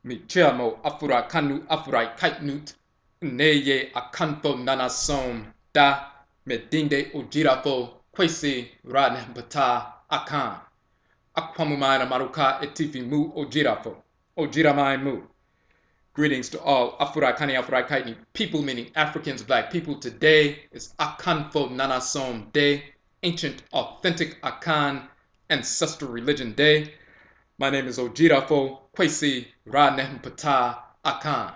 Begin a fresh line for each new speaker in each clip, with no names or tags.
Mi chiamo Afurakanu Afuraitkaitnut. Neye AKANFO NANASOM da medinde ojirafo kwesi ranempata akan. Akwamumana maruka etifimu ojirafo. Ojiramai mu. Greetings to all Afurakani Afuraitkaitnut people, meaning Africans, black people. Today is AKANFO NANASOM Day, Ancient Authentic Akan Ancestral Religion Day. My name is Ojirafo Kwesi Ranempata Akan.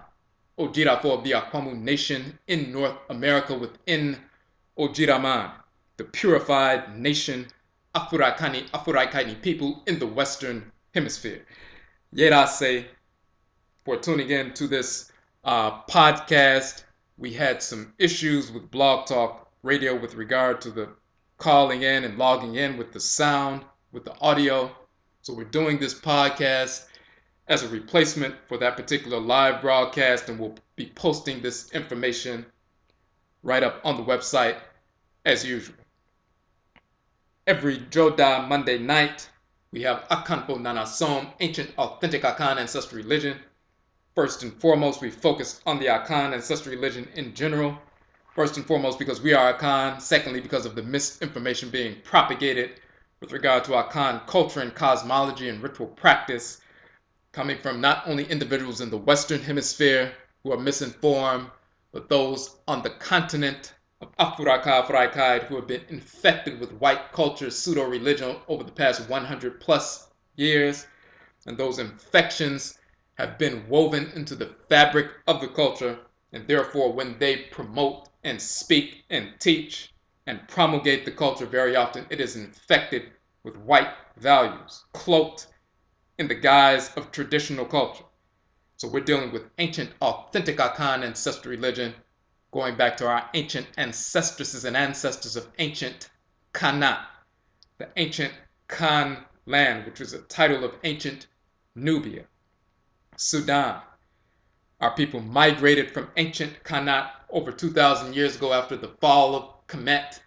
Ojirafo of the Akwamu Nation in North America within Odwiraman, the Purified Nation, Afuraitkaitnut people in the Western Hemisphere. Yerase for tuning in to this podcast. We had some issues with Blog Talk Radio with regard to the calling in and logging in with the sound, with the audio. So we're doing this podcast as a replacement for that particular live broadcast, and we'll be posting this information right up on the website as usual. Every Joda Monday night, we have AKANFO NANASOM, Ancient Authentic Akan Ancestral Religion. First and foremost, we focus on the Akan Ancestral Religion in general. First and foremost, because we are Akan. Secondly, because of the misinformation being propagated with regard to Akan culture and cosmology and ritual practice, coming from not only individuals in the Western Hemisphere who are misinformed, but those on the continent of Afuraikai who have been infected with white culture, pseudo-religion over the past 100 plus years. And those infections have been woven into the fabric of the culture, and therefore when they promote and speak and teach and promulgate the culture, very often it is infected with white values, cloaked in the guise of traditional culture. So we're dealing with ancient, authentic Akan ancestral religion, going back to our ancient ancestresses and ancestors of ancient Kana, the ancient Kan land, which was a title of ancient Nubia, Sudan. Our people migrated from ancient Kanat over 2,000 years ago after the fall of Kemet,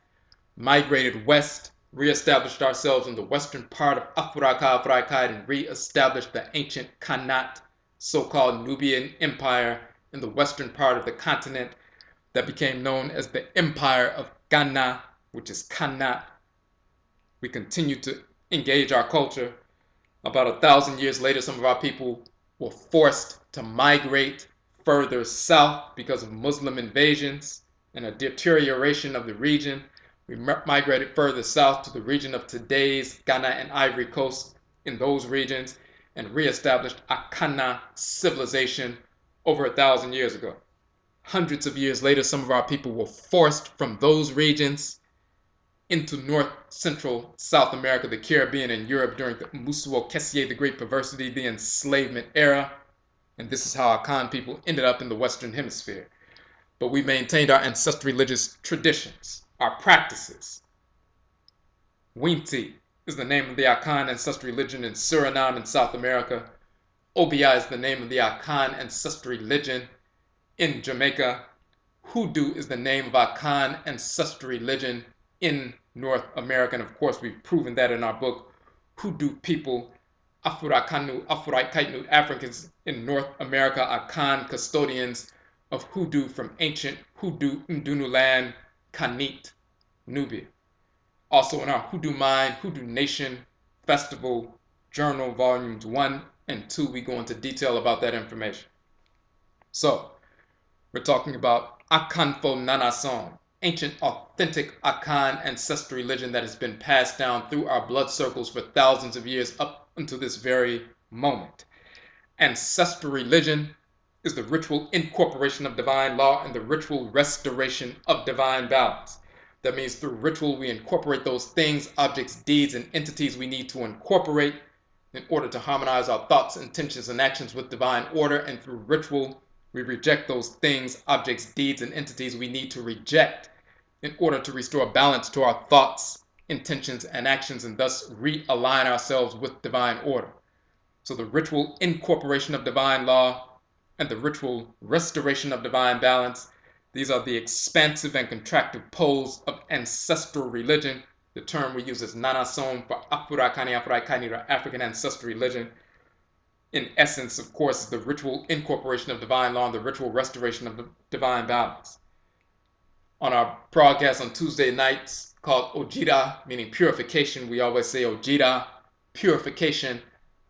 migrated west, reestablished ourselves in the western part of Afuraitkaitnut, and reestablished the ancient Kanat, so-called Nubian Empire, in the western part of the continent that became known as the Empire of Ghana, which is Kanat. We continue to engage our culture. About 1,000 years later, some of our people were forced to migrate further south because of Muslim invasions and a deterioration of the region. We migrated further south to the region of today's Ghana and Ivory Coast in those regions and reestablished Akana civilization over 1,000 years ago. Hundreds of years later, some of our people were forced from those regions into North Central South America, the Caribbean, and Europe during the Musuo Kessier, the Great Perversity, the enslavement era. And this is how Akan people ended up in the Western Hemisphere. But we maintained our ancestral religious traditions, our practices. Winti is the name of the Akan ancestral religion in Suriname in South America. Obi is the name of the Akan ancestral religion in Jamaica. Hoodoo is the name of Akan ancestral religion in North America. And of course, we've proven that in our book, Hoodoo People, Afurakanu, Afuraitkaitnut, Africans in North America, Akan custodians of Hoodoo from ancient Hoodoo Ndunu land, Kanit, Nubia. Also in our Hoodoo Mind, Hoodoo Nation Festival Journal, Volumes 1 and 2, we go into detail about that information. So, we're talking about AKANFO NANASOM, ancient authentic Akan ancestral religion that has been passed down through our blood circles for thousands of years up until this very moment. Ancestral religion is the ritual incorporation of divine law and the ritual restoration of divine balance. That means through ritual we incorporate those things, objects, deeds, and entities we need to incorporate in order to harmonize our thoughts, intentions, and actions with divine order. And through ritual we reject those things, objects, deeds, and entities we need to reject in order to restore balance to our thoughts, intentions, and actions, and thus realign ourselves with divine order. So the ritual incorporation of divine law and the ritual restoration of divine balance, these are the expansive and contractive poles of ancestral religion. The term we use is Nanasom for Afurakani, Afuraitkaitnut, or African ancestral religion. in essence, of course, is the ritual incorporation of divine law and the ritual restoration of the divine balance. On our broadcast on Tuesday nights called Ojira, meaning purification, we always say Ojira, purification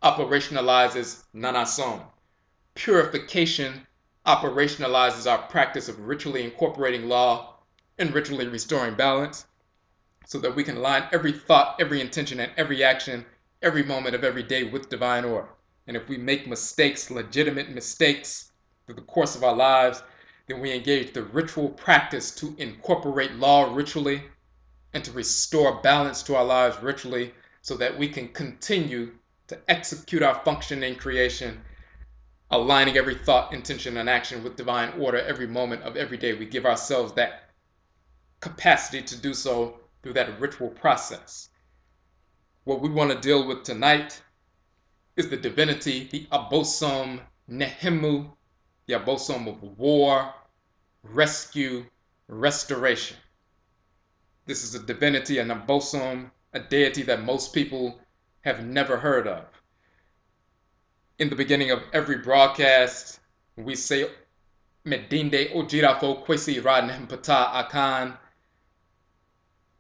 operationalizes Nanasom. Purification operationalizes our practice of ritually incorporating law and ritually restoring balance so that we can align every thought, every intention, and every action, every moment of every day with divine order. And if we make mistakes, legitimate mistakes, through the course of our lives, then we engage the ritual practice to incorporate law ritually and to restore balance to our lives ritually so that we can continue to execute our function in creation, aligning every thought, intention, and action with divine order every moment of every day. We give ourselves that capacity to do so through that ritual process. What we want to deal with tonight is the divinity, the Abosom Nehemu, the Abosom of war, rescue, restoration. This is a divinity, an Abosom, a deity that most people have never heard of. In the beginning of every broadcast, we say Medinde Ojirafo Kwesi Radnempata Akan.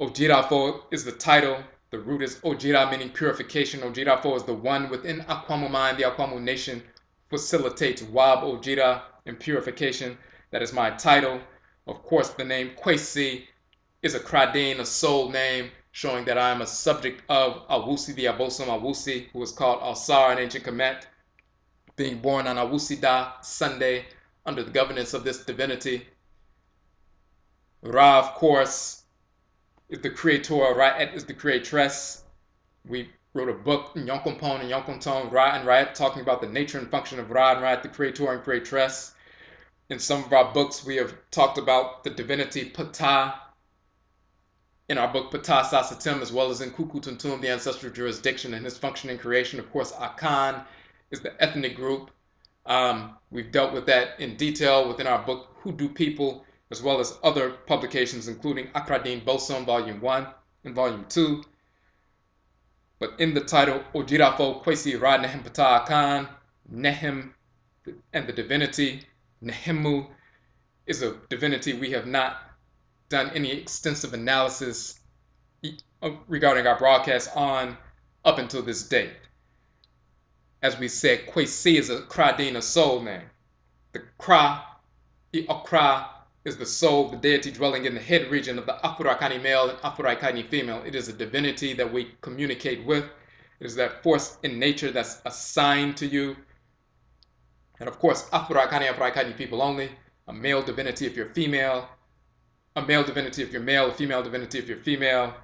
Ojirafo is the title. The root is Ojira, meaning purification. Ojirafo is the one within Akwamu mind. The Akwamu Nation facilitates Wab Ojira and purification. That is my title. Of course, the name Kwesi is a Kradin, a soul name, showing that I am a subject of Awusi, the Abosom Awusi, who is called Alsar in ancient Kemet, being born on Awusi Da Sunday under the governance of this divinity. Ra, of course, is the creator. Ra'et is the creatress. We wrote a book, Nyonkompon and Nyonkonton, Ra and Ra'et, talking about the nature and function of Ra and Ra'et, the creator and creatress. In some of our books, we have talked about the divinity Ptah, in our book Ptah Sasatim, as well as in Kukutuntum, the ancestral jurisdiction and his function in creation. Of course, Akan is the ethnic group. We've dealt with that in detail within our book Hoodoo People, as well as other publications, including AKRADINBOSOM Volume 1 and Volume 2. But in the title, Ojirafo Kwesi Ra Nehem Ptah Akan, Nehem, and the divinity, Nehemu, is a divinity we have not done any extensive analysis regarding our broadcast on up until this date. As we said, Kwesi is a Kradin, a soul name. The Kra, the Okraa, is the soul, the deity dwelling in the head region of the Afurakanu male and Afuraitkaitnut female. It is a divinity that we communicate with. It is that force in nature that's assigned to you. And of course, Afurakanu, Afuraitkaitnut people only. A male divinity if you're female. A male divinity if you're male. A female divinity if you're female.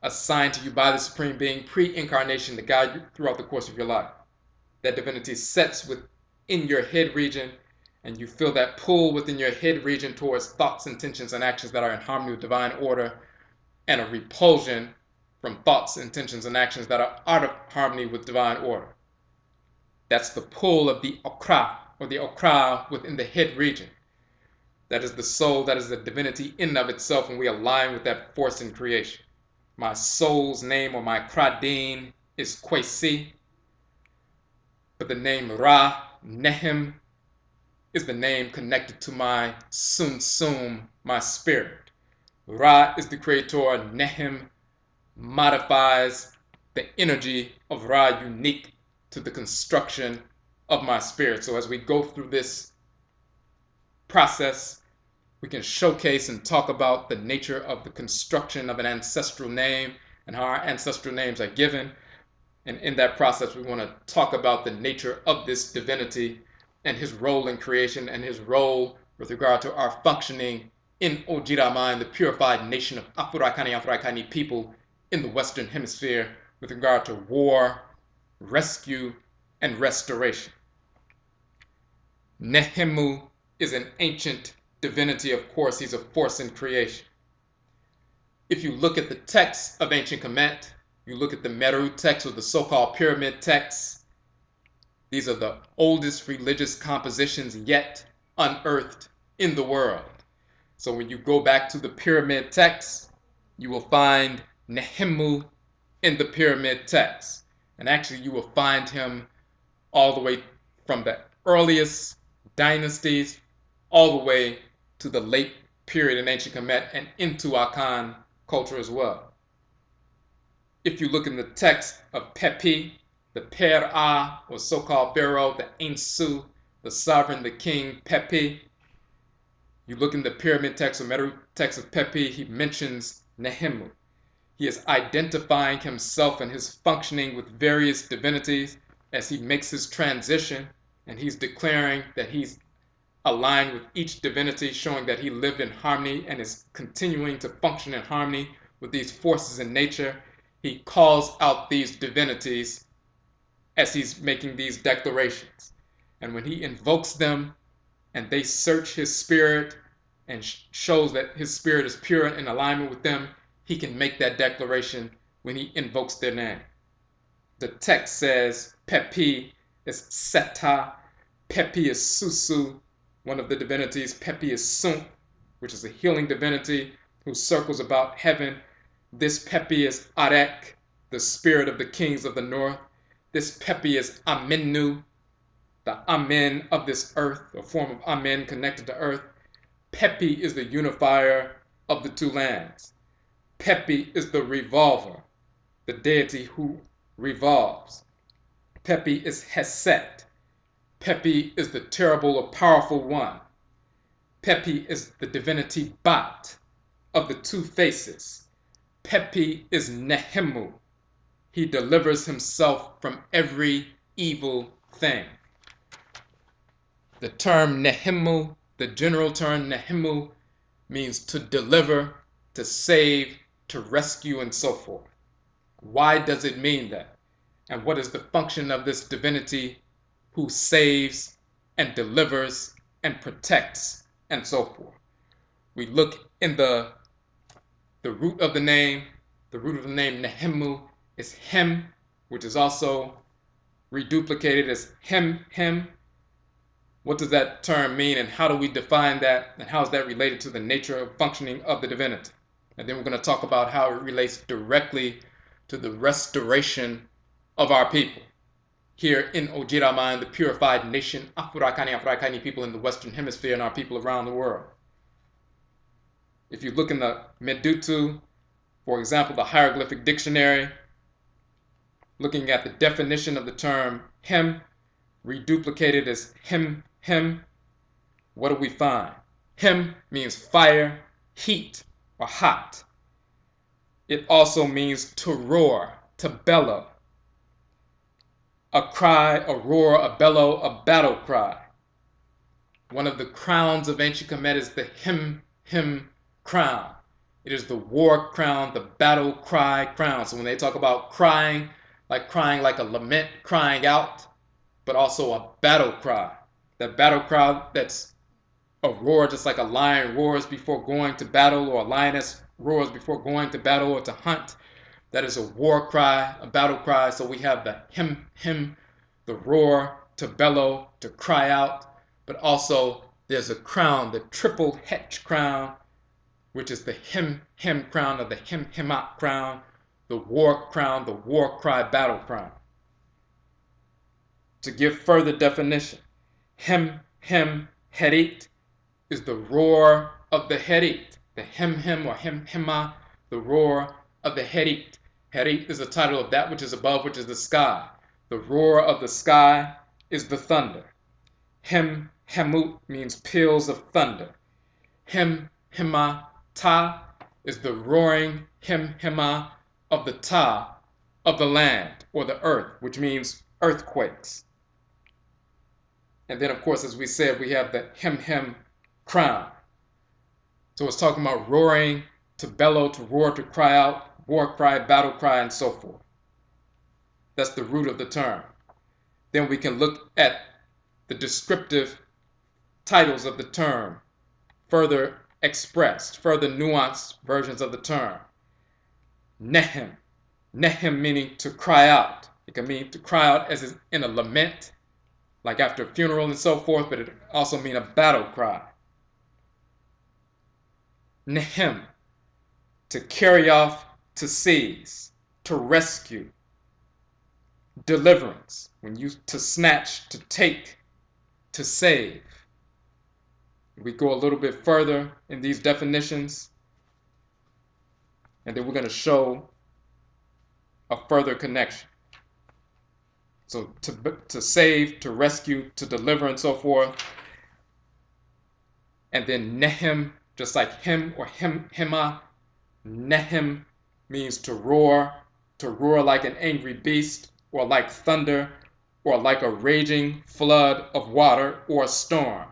Assigned to you by the Supreme Being pre-incarnation to guide you throughout the course of your life. That divinity sets within your head region, and you feel that pull within your head region towards thoughts, intentions, and actions that are in harmony with divine order, and a repulsion from thoughts, intentions, and actions that are out of harmony with divine order. That's the pull of the Okra, or the Okraa within the head region. That is the soul, that is the divinity in and of itself, and we align with that force in creation. My soul's name, or my Kradin, is Kwesi, but the name Ra, Nehem, is the name connected to my Sum, my spirit. Ra is the creator. Nehem modifies the energy of Ra, unique to the construction of my spirit. So as we go through this process, we can showcase and talk about the nature of the construction of an ancestral name and how our ancestral names are given. And in that process, we want to talk about the nature of this divinity and his role in creation and his role with regard to our functioning in Odwiraman, the Purified Nation of Afuraitkaitnut people in the Western Hemisphere with regard to war, rescue, and restoration. Nehemu is an ancient divinity. Of course, he's a force in creation. If you look at the texts of ancient Kemet, you look at the Meru texts or the so-called pyramid texts, these are the oldest religious compositions yet unearthed in the world. So when you go back to the pyramid texts, you will find Nehemu in the pyramid texts. And actually you will find him all the way from the earliest dynasties all the way to the late period in ancient Kemet and into Akan culture as well. If you look in the text of Pepi, the Per'a, or so-called pharaoh, the Ainsu, the sovereign, the king, Pepi, you look in the pyramid text or Meru text of Pepi, he mentions Nehemu. He is identifying himself and his functioning with various divinities as he makes his transition, and he's declaring that he's aligned with each divinity, showing that he lived in harmony and is continuing to function in harmony with these forces in nature. He calls out these divinities as he's making these declarations. And when he invokes them and they search his spirit and shows that his spirit is pure and in alignment with them, he can make that declaration when he invokes their name. The text says Pepi is Seta, Pepi is Susu, one of the divinities. Pepi is Sunt, which is a healing divinity who circles about heaven. This Pepi is Arek, the spirit of the kings of the north. This Pepi is Amenu, the Amen of this earth, a form of Amen connected to earth. Pepi is the unifier of the two lands. Pepi is the revolver, the deity who revolves. Pepi is Heset. Pepi is the terrible or powerful one. Pepi is the divinity Bat of the two faces. Pepi is Nehemu. He delivers himself from every evil thing. The term Nehemu, the general term Nehemu, means to deliver, to save, to rescue, and so forth. Why does it mean that? And what is the function of this divinity who saves and delivers and protects and so forth? We look in the root of the name. The root of the name Nehemu is Hem, which is also reduplicated as Hem. What does that term mean, and how do we define that, and how is that related to the nature of functioning of the divinity? And then we're going to talk about how it relates directly to the restoration of our people. Here in Odwiraman, the Purified Nation, Afuraitkaitnut people in the Western Hemisphere and our people around the world. If you look in the Medutu, for example, the hieroglyphic dictionary, looking at the definition of the term Hem, reduplicated as Hem, what do we find? Hem means fire, heat, or hot. It also means to roar, to bellow. A cry, a roar, a bellow, a battle cry. One of the crowns of ancient Kemet is the Hem crown. It is the war crown, the battle cry crown. So when they talk about crying like a lament, crying out, but also a battle cry. That battle cry that's a roar, just like a lion roars before going to battle, or a lioness roars before going to battle or to hunt. That is a war cry, a battle cry. So we have the Hem, the roar, to bellow, to cry out. But also there's a crown, the triple Het crown, which is the Hem crown, or the Hemat crown, the war crown, the war cry, battle crown. To give further definition, Hem Herit is the roar of the Herit. The Hem or Hema, the roar of the Herit. Herit is the title of that which is above, which is the sky. The roar of the sky is the thunder. Hemut means peals of thunder. Hema Ta is the roaring Hema of the Ta of the land or the earth, which means earthquakes. And then, of course, as we said, we have the Hem crown. So it's talking about roaring, to bellow, to roar, to cry out, war cry, battle cry, and so forth. That's the root of the term. Then we can look at the descriptive titles of the term, further expressed, further nuanced versions of the term. Nehem meaning to cry out. It can mean to cry out as in a lament, like after a funeral and so forth, but it also means a battle cry. Nehem, to carry off, to seize, to rescue. deliverance, when you to snatch, to take, to save. We go a little bit further in these definitions, and then we're going to show a further connection. So to save, to rescue, to deliver, and so forth. And then Nehem, just like him or hema. Nehem means to roar like an angry beast, or like thunder, or like a raging flood of water or a storm.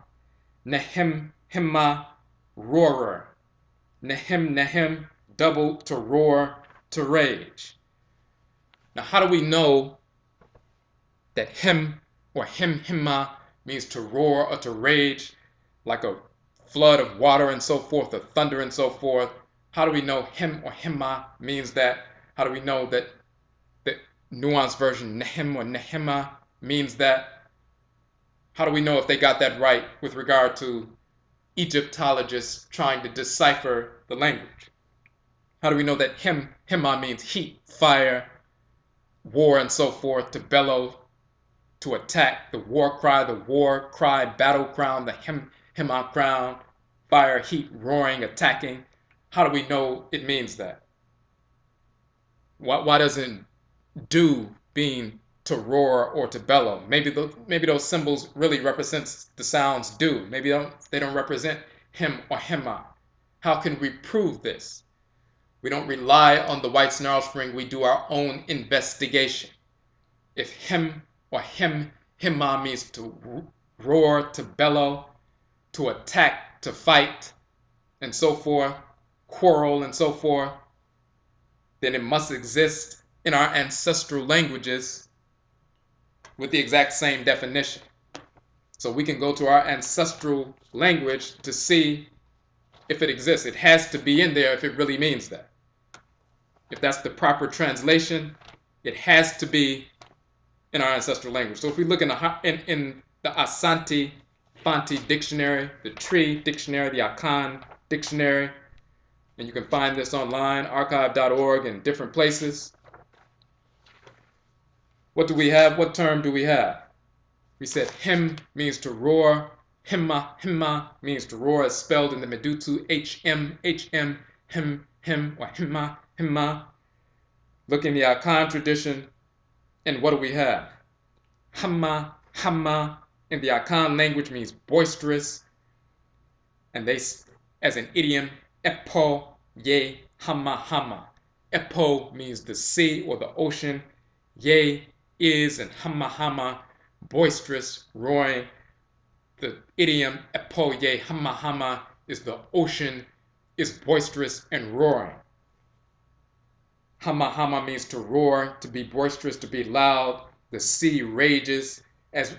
Nehem, hema, roarer. Nehem, double, to roar, to rage. Now, how do we know that him or hema means to roar or to rage like a flood of water and so forth, or thunder and so forth? How do we know him or hema means that? How do we know that the nuanced version nehem or nehema means that? How do we know if they got that right with regard to Egyptologists trying to decipher the language? How do we know that hema means heat, fire, war, and so forth, to bellow, to attack, the war cry, battle crown, the hema crown, fire, heat, roaring, attacking? How do we know it means that? Why doesn't do mean to roar or to bellow? Maybe those symbols really represent the sounds do. Maybe they don't represent him or hema. How can we prove this? We don't rely on the white snarl string. We do our own investigation. If him or hema means to roar, to bellow, to attack, to fight, and so forth, quarrel, and so forth, then it must exist in our ancestral languages with the exact same definition. So we can go to our ancestral language to see if it exists. It has to be in there if it really means that. If that's the proper translation, it has to be in our ancestral language. So if we look in the Asante Fanti dictionary, the Tree dictionary, the Akan dictionary, and you can find this online, archive.org, and different places. What do we have? What term do we have? We said him means to roar. Hema means to roar, as spelled in the Medutu, him, or hema. Look in the Akan tradition, and what do we have? Hama in the Akan language means boisterous, and they, as an idiom, epo ye hama. Epo means the sea or the ocean. Ye is, and hama, boisterous, roaring. The idiom epo ye hama is the ocean is boisterous and roaring. Hama means to roar, to be boisterous, to be loud. The sea rages as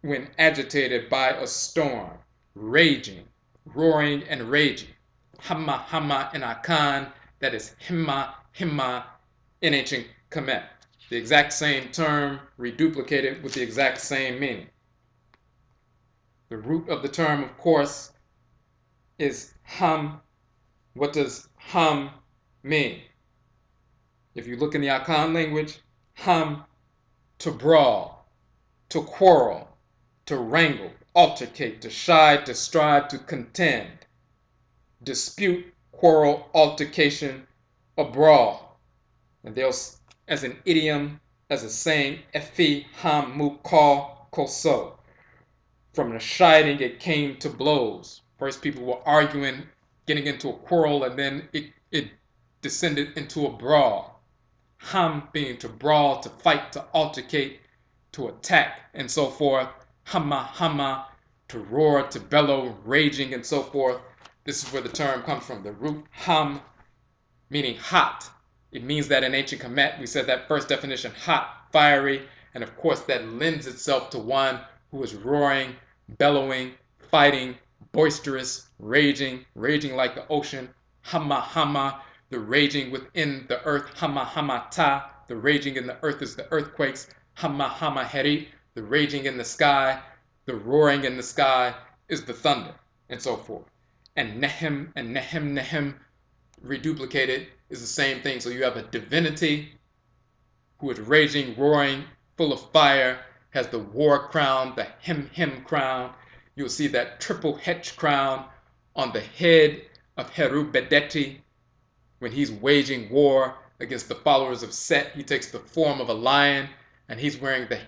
when agitated by a storm, raging, roaring and raging. Hama in Akan, that is hema in ancient Kemet. The exact same term reduplicated with the exact same meaning. The root of the term, of course, is hum. What does hum mean? If you look in the Akan language, hum, to brawl, to quarrel, to wrangle, altercate, to chide, to strive, to contend, dispute, quarrel, altercation, a brawl. And there's, as an idiom, as a saying, efi ham mu ko koso. From the chiding, it came to blows. First, people were arguing, getting into a quarrel, and then it descended into a brawl. Ham being to brawl, to fight, to altercate, to attack, and so forth. Hama, to roar, to bellow, raging, and so forth. This is where the term comes from. The root ham, meaning hot. It means that in ancient Kemet, we said that first definition, hot, fiery, and of course that lends itself to one who is roaring, bellowing, fighting, boisterous, raging like the ocean. Hama, the raging within the earth. Hama ta, the raging in the earth is the earthquakes. Hama heri, the raging in the sky. The roaring in the sky is the thunder, and so forth. And Nehem, reduplicated, is the same thing. So you have a divinity who is raging, roaring, full of fire, has the war crown, the hem crown. You'll see that triple H crown on the head of Heru-Bedeti. When he's waging war against the followers of Set, he takes the form of a lion, and he's wearing the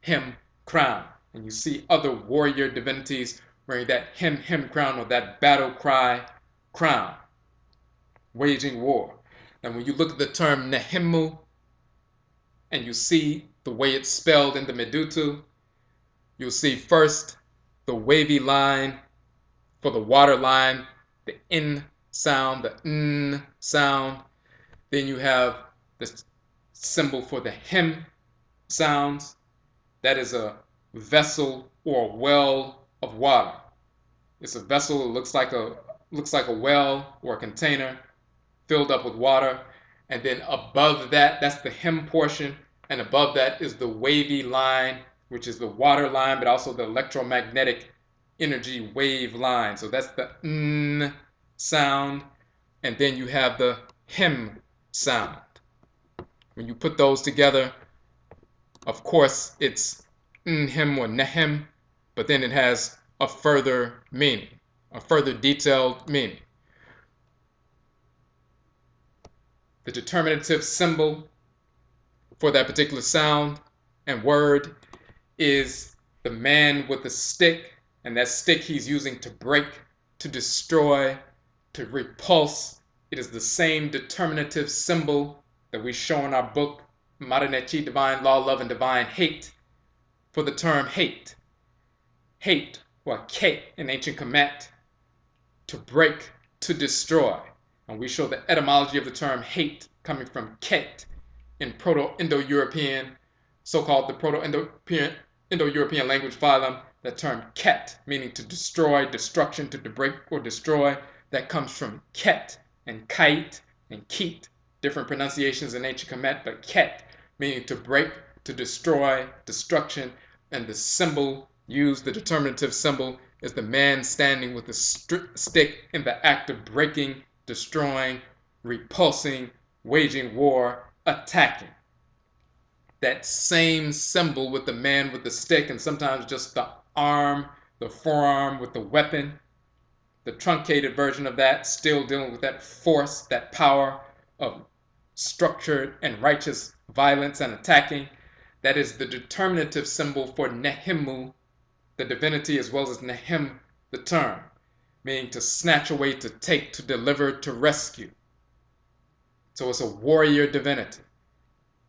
hem crown. And you see other warrior divinities wearing that hem crown, or that battle cry crown, waging war. Now when you look at the term Nehemu, and you see the way it's spelled in the Medutu, you'll see first the wavy line for the water line, the N sound, the N sound. Then you have the symbol for the hem sounds. That is a vessel or a well of water. It's a vessel. It looks like a well or a container filled up with water. And then above that, that's the hem portion. And above that is the wavy line, which is the water line, but also the electromagnetic energy wave line. So that's the N sound. And then you have the hem sound. When you put those together, of course, it's Nhem or Nehem, but then it has a further meaning, a further detailed meaning. The determinative symbol for that particular sound and word is the man with the stick, and that stick he's using to break, to destroy, to repulse. It is the same determinative symbol that we show in our book, Maranechi, Divine Law, Love, and Divine Hate, for the term hate. Hate, or Ket in ancient Kemet, to break, to destroy. And we show the etymology of the term hate coming from Ket in Proto-Indo-European, so-called the Proto-Indo-European language phylum. The term Ket, meaning to destroy, destruction, to break or destroy, that comes from Ket and Kite and Keet, different pronunciations in ancient Kemet, but Ket, meaning to break, to destroy, destruction. And the symbol used, the determinative symbol, is the man standing with the stick in the act of breaking, destroying, repulsing, waging war, attacking. That same symbol with the man with the stick, and sometimes just the arm, the forearm with the weapon, the truncated version of that, still dealing with that force, that power of structured and righteous violence and attacking. That is the determinative symbol for Nehemu, the divinity, as well as Nehem, the term, meaning to snatch away, to take, to deliver, to rescue. So it's a warrior divinity,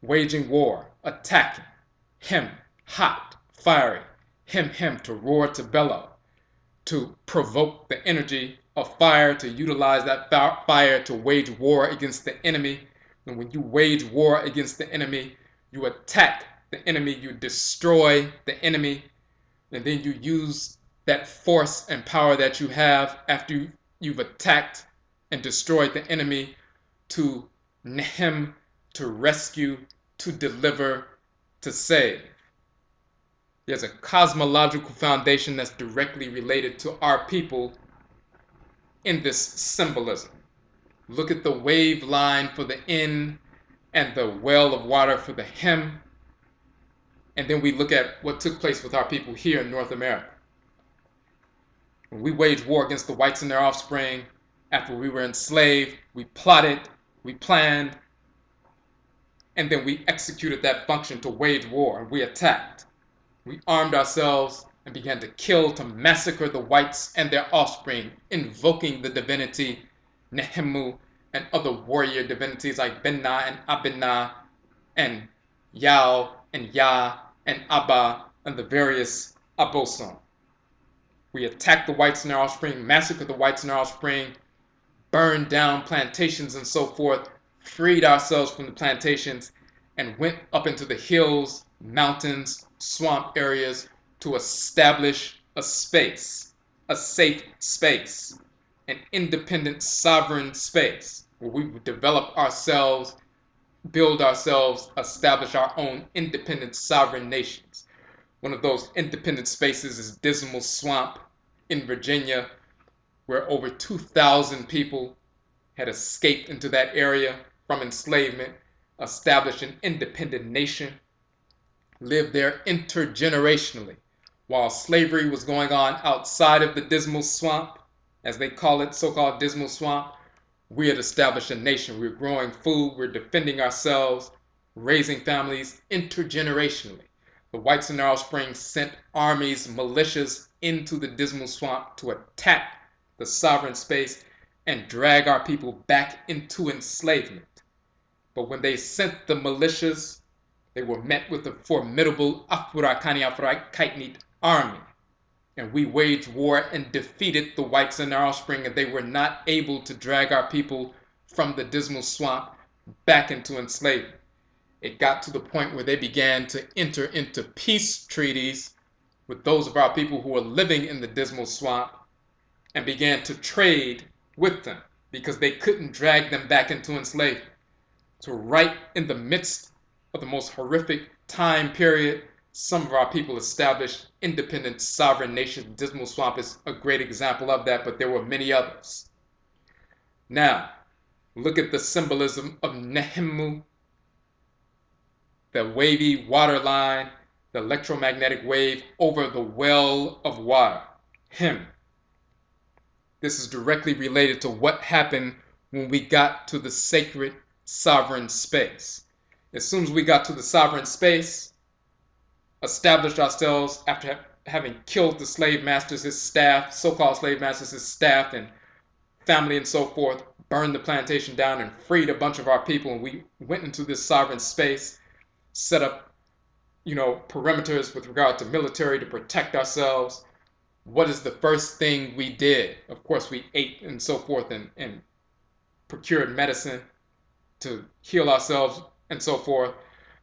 waging war, attacking. Hem, hot, fiery. Hem, to roar, to bellow, to provoke the energy of fire, to utilize that fire to wage war against the enemy. And when you wage war against the enemy, you attack the enemy, you destroy the enemy, and then you use that force and power that you have after you've attacked and destroyed the enemy to Nehem, to rescue, to deliver, to save. There's a cosmological foundation that's directly related to our people in this symbolism. Look at the wave line for the N and the well of water for the Hem. And then we look at what took place with our people here in North America. When we waged war against the whites and their offspring, after we were enslaved, we plotted, we planned, and then we executed that function to wage war, and we attacked. We armed ourselves and began to kill, to massacre the whites and their offspring, invoking the divinity Nehemu and other warrior divinities like Benna and Abena and Yao and Ya and Abba and the various Abosom. We attacked the whites and their offspring, massacred the whites and their offspring, burned down plantations and so forth, freed ourselves from the plantations, and went up into the hills, mountains, swamp areas to establish a space, a safe space, an independent, sovereign space where we would develop ourselves, build ourselves, establish our own independent, sovereign nations. One of those independent spaces is Dismal Swamp in Virginia, where over 2,000 people had escaped into that area from enslavement, established an independent nation. lived there intergenerationally. While slavery was going on outside of the Dismal Swamp, as they call it, so-called Dismal Swamp, we had established a nation. We were growing food, we were defending ourselves, raising families intergenerationally. The whites and their offspring sent armies, militias into the Dismal Swamp to attack the sovereign space and drag our people back into enslavement. But when they sent the militias, they were met with a formidable Afuraitkaitnut army. And we waged war and defeated the whites and their offspring, and they were not able to drag our people from the Dismal Swamp back into enslavement. It got to the point where they began to enter into peace treaties with those of our people who were living in the Dismal Swamp and began to trade with them because they couldn't drag them back into enslavement. So right in the midst of the most horrific time period, some of our people established independent sovereign nations. Dismal Swamp is a great example of that, but there were many others. Now, look at the symbolism of Nehemu, the wavy water line, the electromagnetic wave over the well of water. Him. This is directly related to what happened when we got to the sacred sovereign space. As soon as we got to the sovereign space, established ourselves after having killed the slave masters, his staff, so-called slave masters, his staff and family and so forth, burned the plantation down and freed a bunch of our people, and we went into this sovereign space, set up, perimeters with regard to military to protect ourselves. What is the first thing we did? Of course, we ate and so forth and procured medicine to heal ourselves and so forth.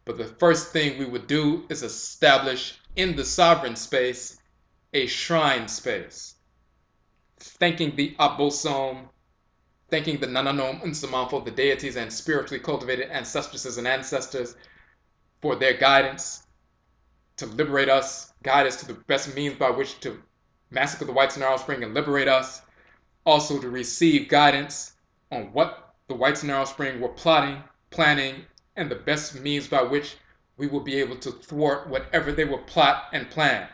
But the first thing we would do is establish in the sovereign space a shrine space, thanking the Abosom, thanking the NHOMA, the deities and spiritually cultivated ancestresses and ancestors for their guidance to liberate us, guide us to the best means by which to massacre the whites and their offspring and liberate us. Also to receive guidance on what the whites and their offspring were plotting, planning, and the best means by which we will be able to thwart whatever they will plot and plan.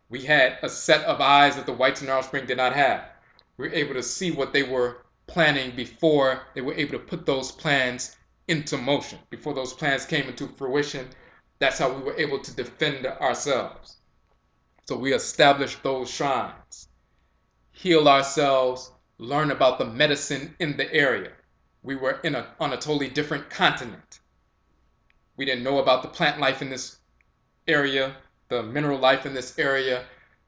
We had a set of eyes that the whites and their offspring did not have. We were able to see what they were planning before they were able to put those plans into motion. Before those plans came into fruition, that's how we were able to defend ourselves. So we established those shrines, heal ourselves, learn about the medicine in the area. We were on a totally different continent. We didn't know about the plant life in this area, the mineral life in this area,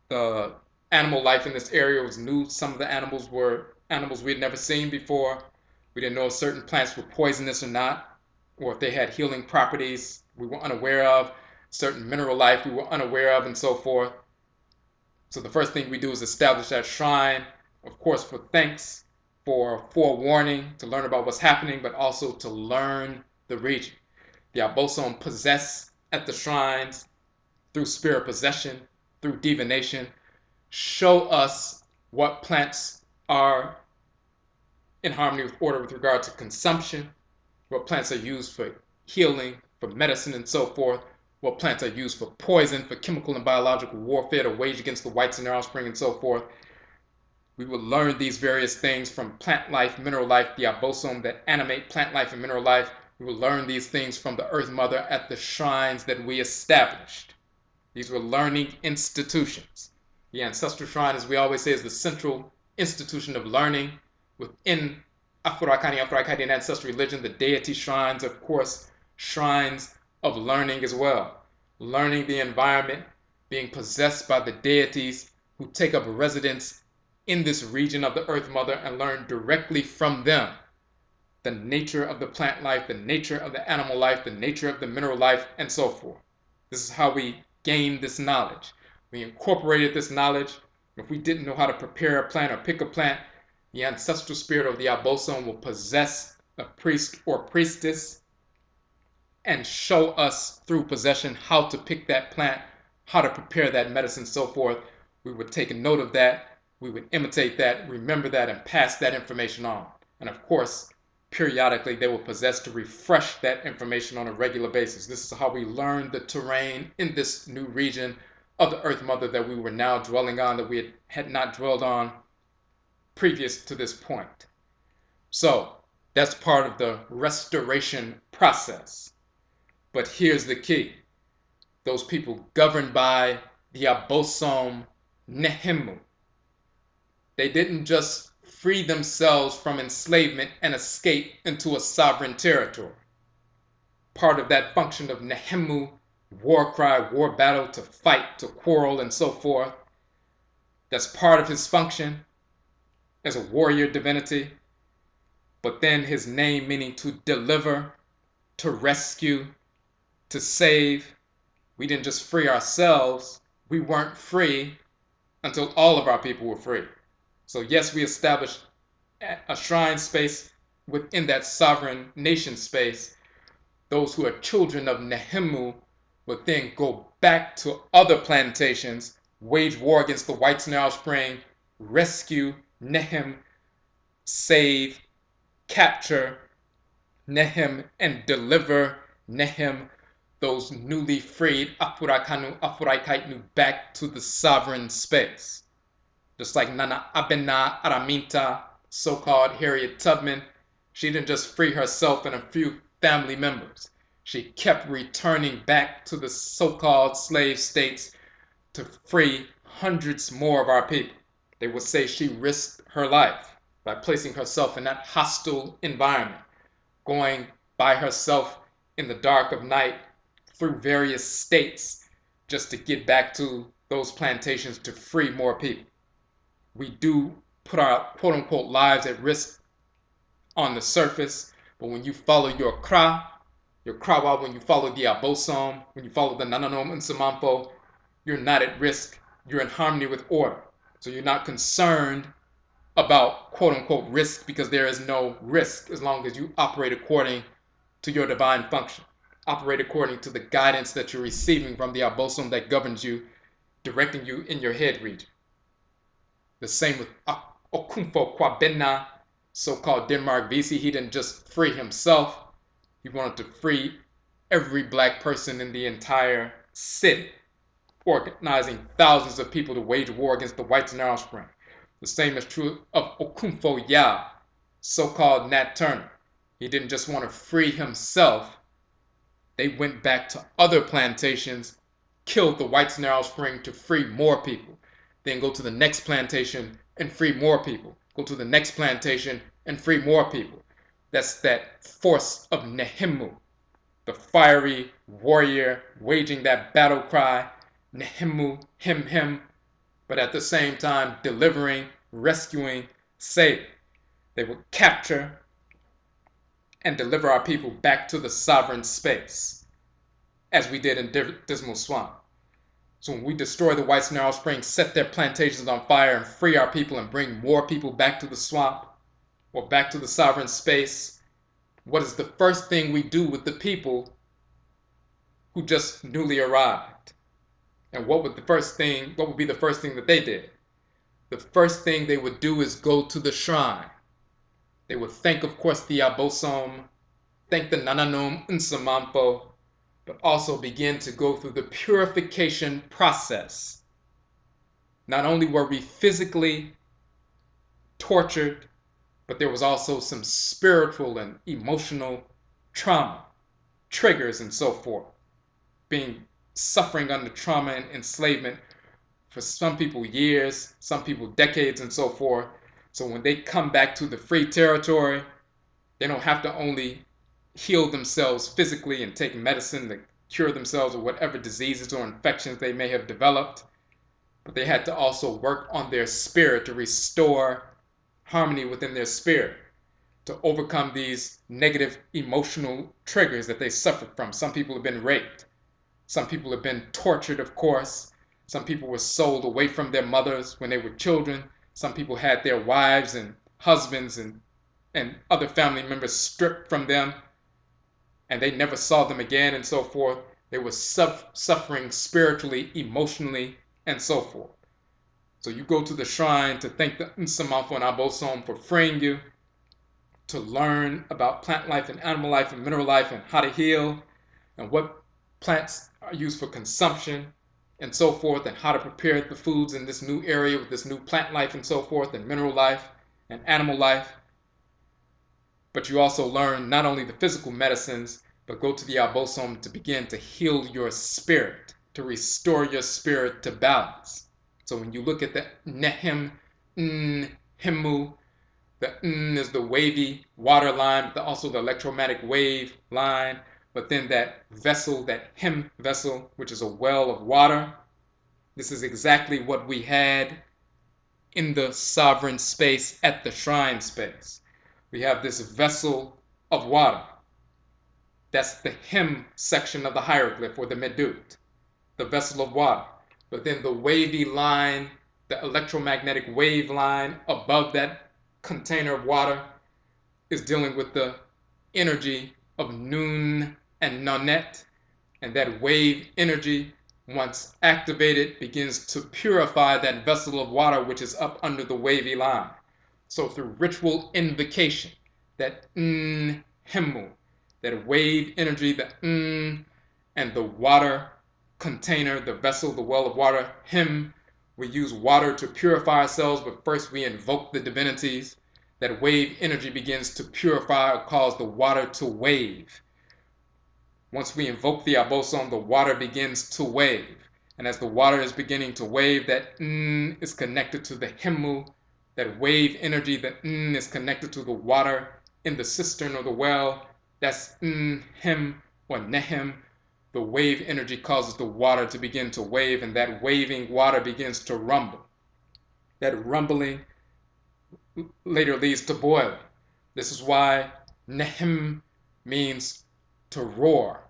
the animal life in this area was new. Some of the animals were animals we had never seen before. We didn't know if certain plants were poisonous or not, or if they had healing properties we were unaware of, certain mineral life we were unaware of, and so forth. So the first thing we do is establish that shrine, of course, for thanks, for forewarning, to learn about what's happening, but also to learn the region. The Abosom possess at the shrines through spirit possession, through divination, show us what plants are in harmony with order with regard to consumption, what plants are used for healing, for medicine and so forth, what plants are used for poison, for chemical and biological warfare to wage against the whites and their offspring and so forth. We will learn these various things from plant life, mineral life, the Abosom that animate plant life and mineral life. We will learn these things from the Earth Mother at the shrines that we established. These were learning institutions. The ancestral shrine, as we always say, is the central institution of learning within Afuraitkaitnut Ancestral Religion. The deity shrines, of course, shrines of learning as well. Learning the environment, being possessed by the deities who take up residence in this region of the Earth Mother and learn directly from them the nature of the plant life, the nature of the animal life, the nature of the mineral life, and so forth. This is how we gain this knowledge. We incorporated this knowledge. If we didn't know how to prepare a plant or pick a plant, the ancestral spirit of the Abosom will possess a priest or priestess and show us through possession how to pick that plant, how to prepare that medicine, so forth. We would take a note of that. We would imitate that, remember that, and pass that information on. And of course, periodically they were possessed to refresh that information on a regular basis. This is how we learned the terrain in this new region of the Earth Mother that we were now dwelling on, that we had not dwelled on previous to this point. So that's part of the restoration process. But here's the key. Those people governed by the Abosom Nehemu, they didn't just free themselves from enslavement and escape into a sovereign territory. Part of that function of Nehemu, war cry, war battle, to fight, to quarrel, and so forth, that's part of his function as a warrior divinity. But then his name meaning to deliver, to rescue, to save. We didn't just free ourselves, we weren't free until all of our people were free. So yes, we established a shrine space within that sovereign nation space. Those who are children of Nehemu would then go back to other plantations, wage war against the whites in their offspring, rescue Nehem, save, capture Nehem, and deliver Nehem, those newly freed Afurakanu, Afuraitkaitnut, back to the sovereign space. Just like Nana Abena Araminta, so-called Harriet Tubman, she didn't just free herself and a few family members. She kept returning back to the so-called slave states to free hundreds more of our people. They would say she risked her life by placing herself in that hostile environment, going by herself in the dark of night through various states just to get back to those plantations to free more people. We do put our quote-unquote lives at risk on the surface, but when you follow your Okraa, when you follow the Abosom, when you follow the Nananom Nsamampo, you're not at risk. You're in harmony with order. So you're not concerned about quote-unquote risk, because there is no risk as long as you operate according to your divine function. Operate according to the guidance that you're receiving from the Abosom that governs you, directing you in your head region. The same with Okumfo Kwabena, so-called Denmark VC. He didn't just free himself. He wanted to free every black person in the entire city, organizing thousands of people to wage war against the whites in their offspring. The same is true of Okumfo Ya, so-called Nat Turner. He didn't just want to free himself. They went back to other plantations, killed the whites in their offspring to free more people. Then go to the next plantation and free more people. Go to the next plantation and free more people. That's that force of Nehemu, the fiery warrior waging that battle cry, Nehemu, him, but at the same time delivering, rescuing, saving. They would capture and deliver our people back to the sovereign space, as we did in Dismal Swamp. So when we destroy the whites in their offspring, set their plantations on fire, and free our people and bring more people back to the swamp or back to the sovereign space, what is the first thing we do with the people who just newly arrived? And what would be the first thing that they did? The first thing they would do is go to the shrine. They would thank, of course, the Abosom, thank the Nananom Nsamampo, but also begin to go through the purification process. Not only were we physically tortured, but there was also some spiritual and emotional trauma, triggers and so forth, suffering under trauma and enslavement for some people years, some people decades and so forth. So when they come back to the free territory, they don't have to only heal themselves physically and take medicine to cure themselves of whatever diseases or infections they may have developed, but they had to also work on their spirit to restore harmony within their spirit, to overcome these negative emotional triggers that they suffered from. Some people have been raped. Some people have been tortured, of course. Some people were sold away from their mothers when they were children. Some people had their wives and husbands and other family members stripped from them, and they never saw them again and so forth. They were suffering spiritually, emotionally, and so forth. So you go to the shrine to thank the Nsamampo and Abosom for freeing you, to learn about plant life and animal life and mineral life and how to heal and what plants are used for consumption and so forth, and how to prepare the foods in this new area with this new plant life and so forth, and mineral life and animal life. But you also learn not only the physical medicines, but go to the Abosom to begin to heal your spirit, to restore your spirit to balance. So when you look at the Nehemu, the is the wavy water line, but also the electromagnetic wave line. But then that vessel, that hem vessel, which is a well of water, this is exactly what we had in the sovereign space at the shrine space. We have this vessel of water. That's the hem section of the hieroglyph, or the medut, the vessel of water. But then the wavy line, the electromagnetic wave line above that container of water is dealing with the energy of Nun and Nonet, and that wave energy, once activated, begins to purify that vessel of water which is up under the wavy line. So through ritual invocation, that Nehemu, that wave energy, the and the water container, the vessel, the well of water, Hem, we use water to purify ourselves, but first we invoke the divinities. That wave energy begins to purify or cause the water to wave. Once we invoke the Abosom, the water begins to wave. And as the water is beginning to wave, that is connected to the Hemu. That wave energy, that is connected to the water in the cistern or the well. That's Hem or Nehem. The wave energy causes the water to begin to wave, and that waving water begins to rumble. That rumbling later leads to boiling. This is why Nehem means to roar,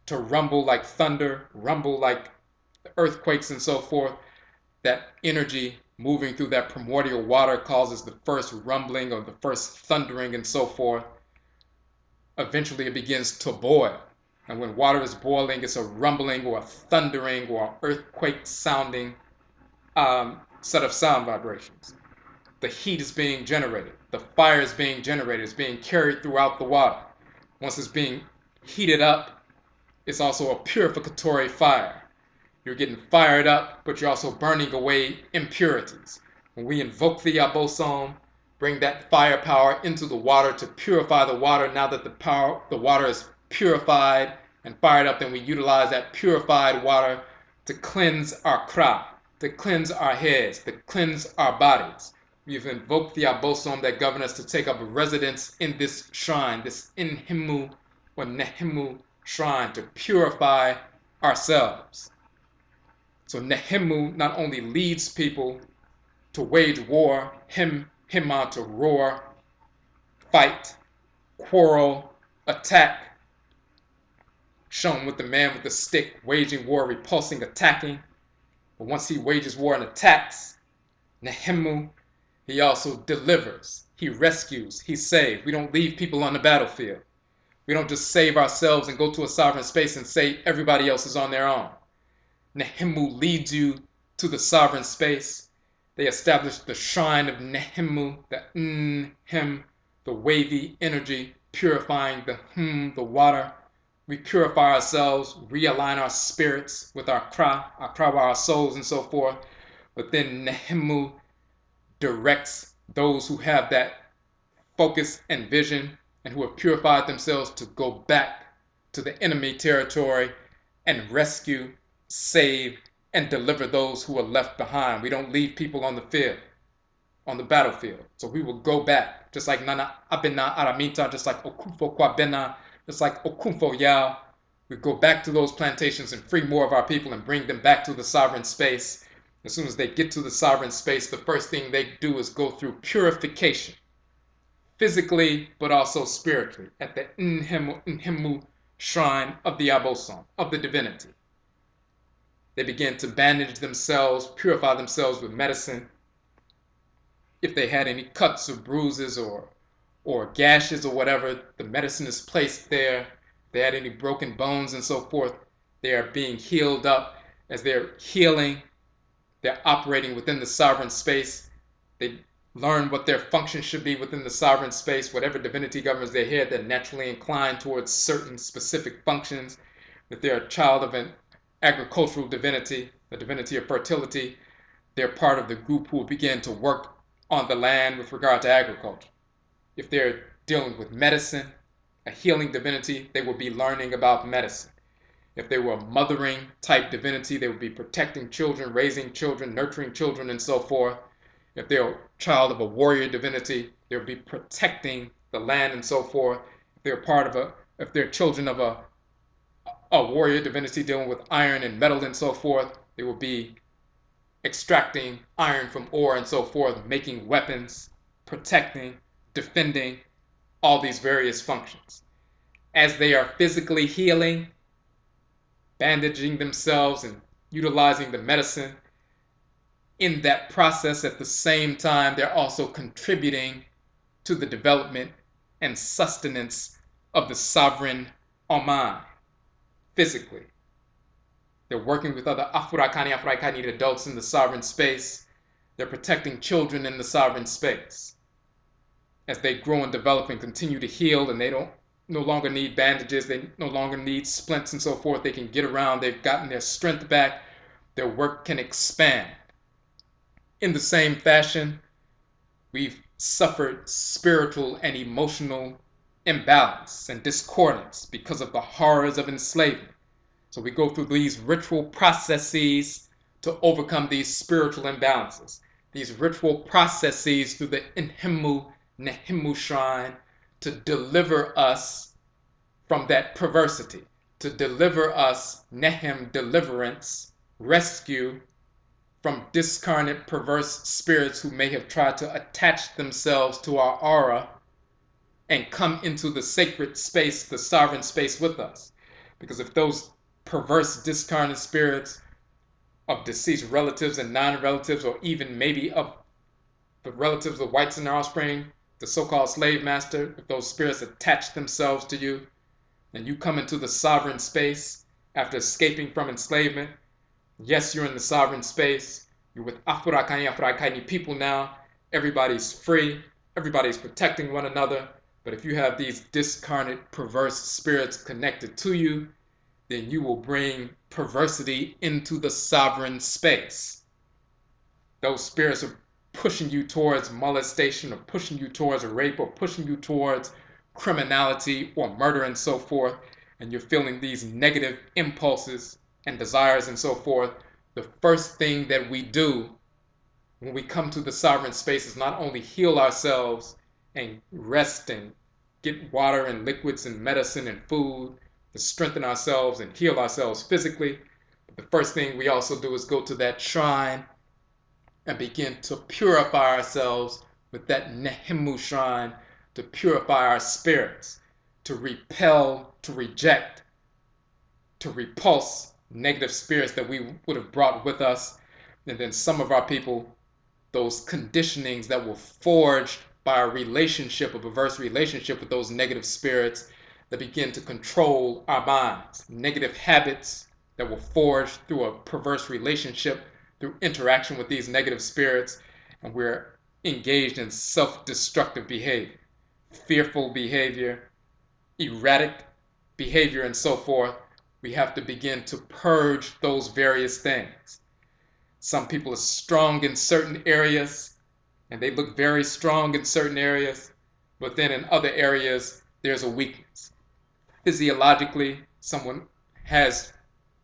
to rumble like thunder, rumble like earthquakes and so forth. That energy moving through that primordial water causes the first rumbling or the first thundering and so forth. Eventually it begins to boil. And when water is boiling, it's a rumbling or a thundering or an earthquake sounding set of sound vibrations. The heat is being generated. The fire is being generated. It's being carried throughout the water. Once it's being heated up, it's also a purificatory fire. You're getting fired up, but you're also burning away impurities. When we invoke the Abosom, bring that firepower into the water to purify the water. Now that the water is purified and fired up, then we utilize that purified water to cleanse our Okraa, to cleanse our heads, to cleanse our bodies. We've invoked the Abosom that govern us to take up residence in this shrine, this Nehemu or Nehemu shrine, to purify ourselves. So Nehemu not only leads people to wage war, Hema to roar, fight, quarrel, attack, shown with the man with the stick, waging war, repulsing, attacking. But once he wages war and attacks, Nehemu, he also delivers, he rescues, he saves. We don't leave people on the battlefield. We don't just save ourselves and go to a sovereign space and say everybody else is on their own. Nehemu leads you to the sovereign space. They established the shrine of Nehemu, the Hem, the wavy energy, purifying the water. We purify ourselves, realign our spirits with our Okraa, our souls and so forth. But then Nehemu directs those who have that focus and vision and who have purified themselves to go back to the enemy territory and rescue, save, and deliver those who are left behind. We don't leave people on the field, on the battlefield. So we will go back, just like Nana Abena Aramita, just like Okufo Kwabena, just like Okumfo Yao. We go back to those plantations and free more of our people and bring them back to the sovereign space. As soon as they get to the sovereign space, the first thing they do is go through purification, physically, but also spiritually, at the Nehemu shrine of the Abosom, of the divinity. They begin to bandage themselves, purify themselves with medicine. If they had any cuts or bruises or gashes or whatever, the medicine is placed there. If they had any broken bones and so forth, they are being healed up. As they're healing, they're operating within the sovereign space. They learn what their function should be within the sovereign space, whatever divinity governs their head, they're naturally inclined towards certain specific functions. If they're a child of an agricultural divinity, the divinity of fertility, they're part of the group who will begin to work on the land with regard to agriculture. If they're dealing with medicine, a healing divinity, they will be learning about medicine. If they were a mothering type divinity, they would be protecting children, raising children, nurturing children, and so forth. If they're a child of a warrior divinity, they'll be protecting the land and so forth. If they're children of a warrior divinity dealing with iron and metal and so forth, they will be extracting iron from ore and so forth, making weapons, protecting, defending, all these various functions. As they are physically healing, bandaging themselves and utilizing the medicine, in that process at the same time, they're also contributing to the development and sustenance of the sovereign Oman, physically. They're working with other Afuraitkaitnut adults in the sovereign space. They're protecting children in the sovereign space. As they grow and develop and continue to heal, and they no longer need bandages, they no longer need splints and so forth, they can get around, they've gotten their strength back, their work can expand. In the same fashion, we've suffered spiritual and emotional imbalance and discordance because of the horrors of enslavement. So we go through these ritual processes to overcome these spiritual imbalances. These ritual processes through the Nehemu shrine to deliver us from that perversity, to deliver us, Nehem, deliverance, rescue, from discarnate, perverse spirits who may have tried to attach themselves to our aura and come into the sacred space, the sovereign space with us. Because if those perverse, discarnate spirits of deceased relatives and non-relatives, or even maybe of the relatives of whites and their offspring, the so-called slave master, if those spirits attach themselves to you, and you come into the sovereign space after escaping from enslavement, yes, you're in the sovereign space. You're with Afurakanu people now. Everybody's free. Everybody's protecting one another. But if you have these discarnate, perverse spirits connected to you, then you will bring perversity into the sovereign space. Those spirits are pushing you towards molestation, or pushing you towards rape, or pushing you towards criminality or murder and so forth. And you're feeling these negative impulses and desires and so forth. The first thing that we do when we come to the sovereign space is not only heal ourselves and rest and get water and liquids and medicine and food to strengthen ourselves and heal ourselves physically, but the first thing we also do is go to that shrine and begin to purify ourselves with that Nehemu shrine, to purify our spirits, to repel, to reject, to repulse negative spirits that we would have brought with us. And then some of our people, those conditionings that were forged by a relationship, a perverse relationship with those negative spirits that begin to control our minds. Negative habits that were forged through a perverse relationship, through interaction with these negative spirits, and we're engaged in self-destructive behavior, fearful behavior, erratic behavior, and so forth. We have to begin to purge those various things. Some people are strong in certain areas, and they look very strong in certain areas, but then in other areas, there's a weakness. Physiologically, someone has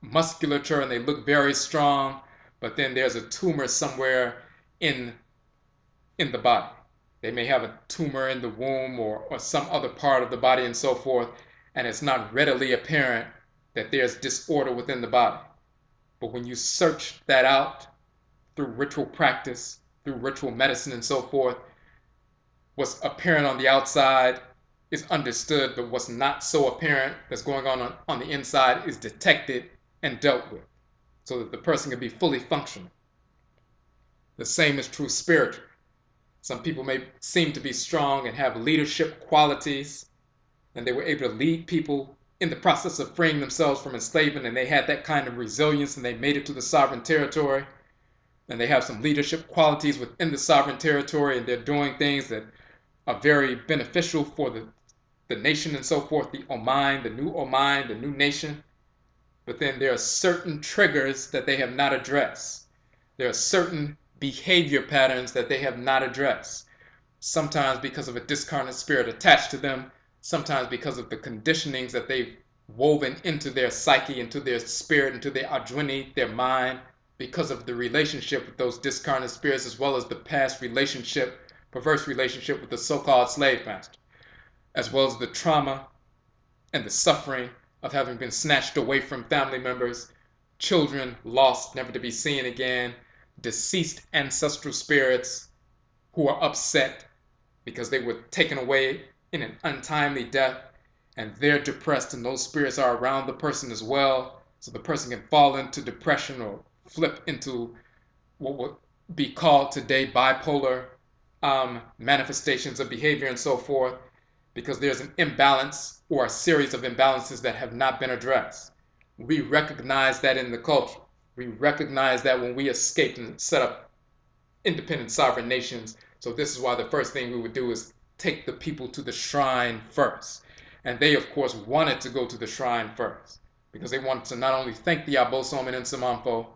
musculature and they look very strong, but then there's a tumor somewhere in the body. They may have a tumor in the womb or some other part of the body and so forth, and it's not readily apparent that there's disorder within the body. But when you search that out through ritual practice, through ritual medicine and so forth, what's apparent on the outside is understood, but what's not so apparent that's going on the inside is detected and dealt with, so that the person can be fully functional. The same is true spiritually. Some people may seem to be strong and have leadership qualities, and they were able to lead people in the process of freeing themselves from enslavement, and they had that kind of resilience and they made it to the sovereign territory. and they have some leadership qualities within the sovereign territory, and they're doing things that are very beneficial for the nation and so forth, the Oman, the new nation. But then there are certain triggers that they have not addressed. There are certain behavior patterns that they have not addressed. Sometimes because of a discarnate spirit attached to them, sometimes because of the conditionings that they've woven into their psyche, into their spirit, into their adwini, their mind, because of the relationship with those discarnate spirits, as well as the past relationship, perverse relationship with the so-called slave master, as well as the trauma and the suffering of having been snatched away from family members, children lost, never to be seen again, deceased ancestral spirits who are upset because they were taken away in an untimely death, and they're depressed, and those spirits are around the person as well, so the person can fall into depression or flip into what would be called today bipolar manifestations of behavior and so forth, because there's an imbalance or a series of imbalances that have not been addressed. We recognize that in the culture. We recognize that when we escaped and set up independent sovereign nations. So this is why the first thing we would do is take the people to the shrine first. And they, of course, wanted to go to the shrine first because they wanted to not only thank the Abosom and Nsamanfo,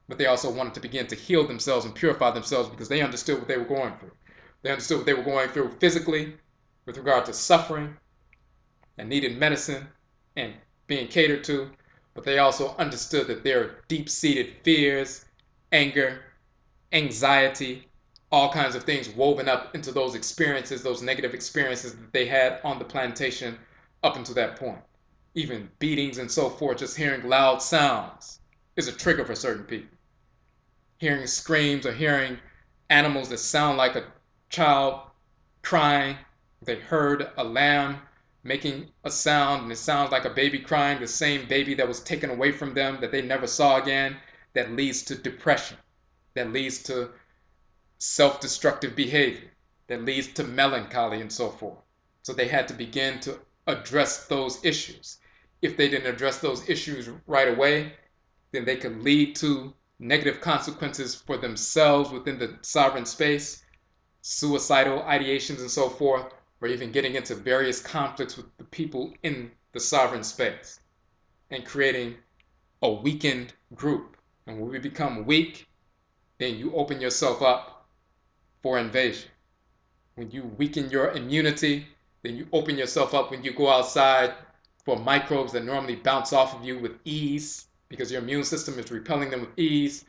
but they also wanted to begin to heal themselves and purify themselves because they understood what they were going through. They understood what they were going through physically with regard to suffering and needed medicine and being catered to, but they also understood that there are deep-seated fears, anger, anxiety, all kinds of things woven up into those experiences, those negative experiences that they had on the plantation up until that point. Even beatings and so forth, just hearing loud sounds is a trigger for certain people. Hearing screams or hearing animals that sound like a child crying. They heard a lamb making a sound and it sounds like a baby crying, the same baby that was taken away from them that they never saw again. That leads to depression, that leads to self-destructive behavior, that leads to melancholy and so forth. So they had to begin to address those issues. If they didn't address those issues right away, then they could lead to negative consequences for themselves within the sovereign space, suicidal ideations and so forth, or even getting into various conflicts with the people in the sovereign space and creating a weakened group. And when we become weak, then you open yourself up for invasion. When you weaken your immunity, then you open yourself up when you go outside for microbes that normally bounce off of you with ease because your immune system is repelling them with ease.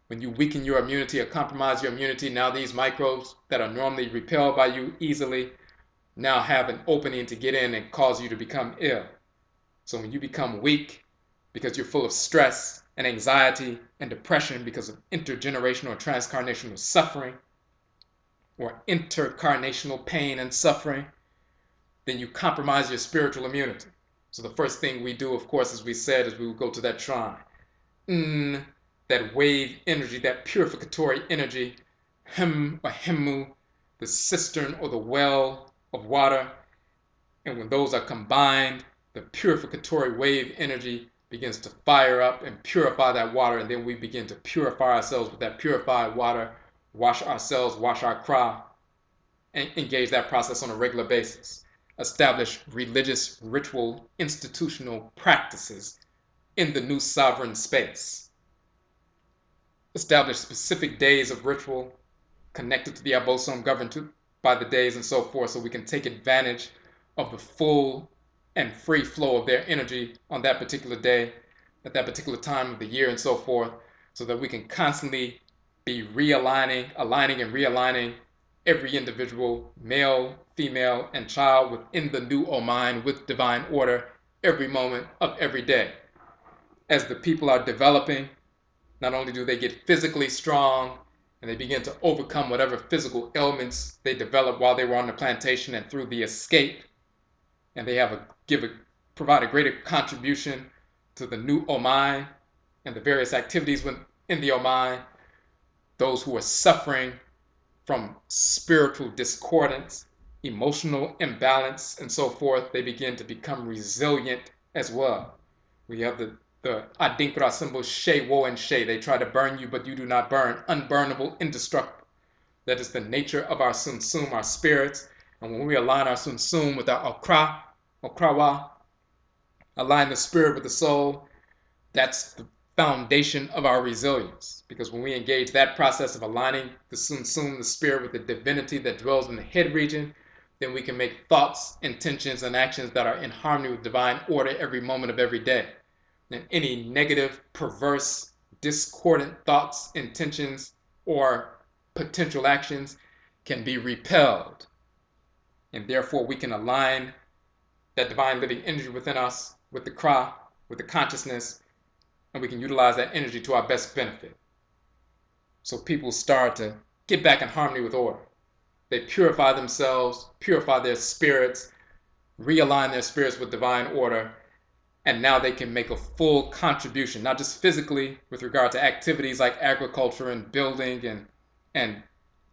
When you weaken your immunity or compromise your immunity, now these microbes that are normally repelled by you easily now have an opening to get in and cause you to become ill. So when you become weak because you're full of stress and anxiety and depression because of intergenerational or transcarnational suffering or intercarnational pain and suffering, then you compromise your spiritual immunity. So the first thing we do, of course, as we said, is we will go to that shrine. That wave energy, that purificatory energy, Hem or Hemu, the cistern or the well of water. And when those are combined, the purificatory wave energy begins to fire up and purify that water, and then we begin to purify ourselves with that purified water, wash ourselves, wash our Okraa, and engage that process on a regular basis. Establish religious, ritual, institutional practices in the new sovereign space. Establish specific days of ritual connected to the Abosom, governed by the days and so forth, so we can take advantage of the full and free flow of their energy on that particular day, at that particular time of the year and so forth, so that we can constantly be realigning, aligning and realigning every individual, male, female, and child within the new Oman with divine order every moment of every day. As the people are developing, not only do they get physically strong and they begin to overcome whatever physical ailments they developed while they were on the plantation and through the escape, and they have provide a greater contribution to the new Oman and the various activities in the Oman. Those who are suffering from spiritual discordance, emotional imbalance, and so forth, they begin to become resilient as well. We have the the Adinkra symbol, She, Wo, and She. They try to burn you, but you do not burn. Unburnable, indestructible. That is the nature of our Sunsum, our spirits. And when we align our Sunsum with our Okra, Okrawa, align the spirit with the soul, that's the foundation of our resilience. Because when we engage that process of aligning the Sunsum, the spirit, with the divinity that dwells in the head region, then we can make thoughts, intentions, and actions that are in harmony with divine order every moment of every day. And any negative, perverse, discordant thoughts, intentions, or potential actions can be repelled. And therefore we can align that divine living energy within us with the Kra, with the consciousness, and we can utilize that energy to our best benefit. So people start to get back in harmony with order. They purify themselves, purify their spirits, realign their spirits with divine order, and now they can make a full contribution, not just physically with regard to activities like agriculture and building and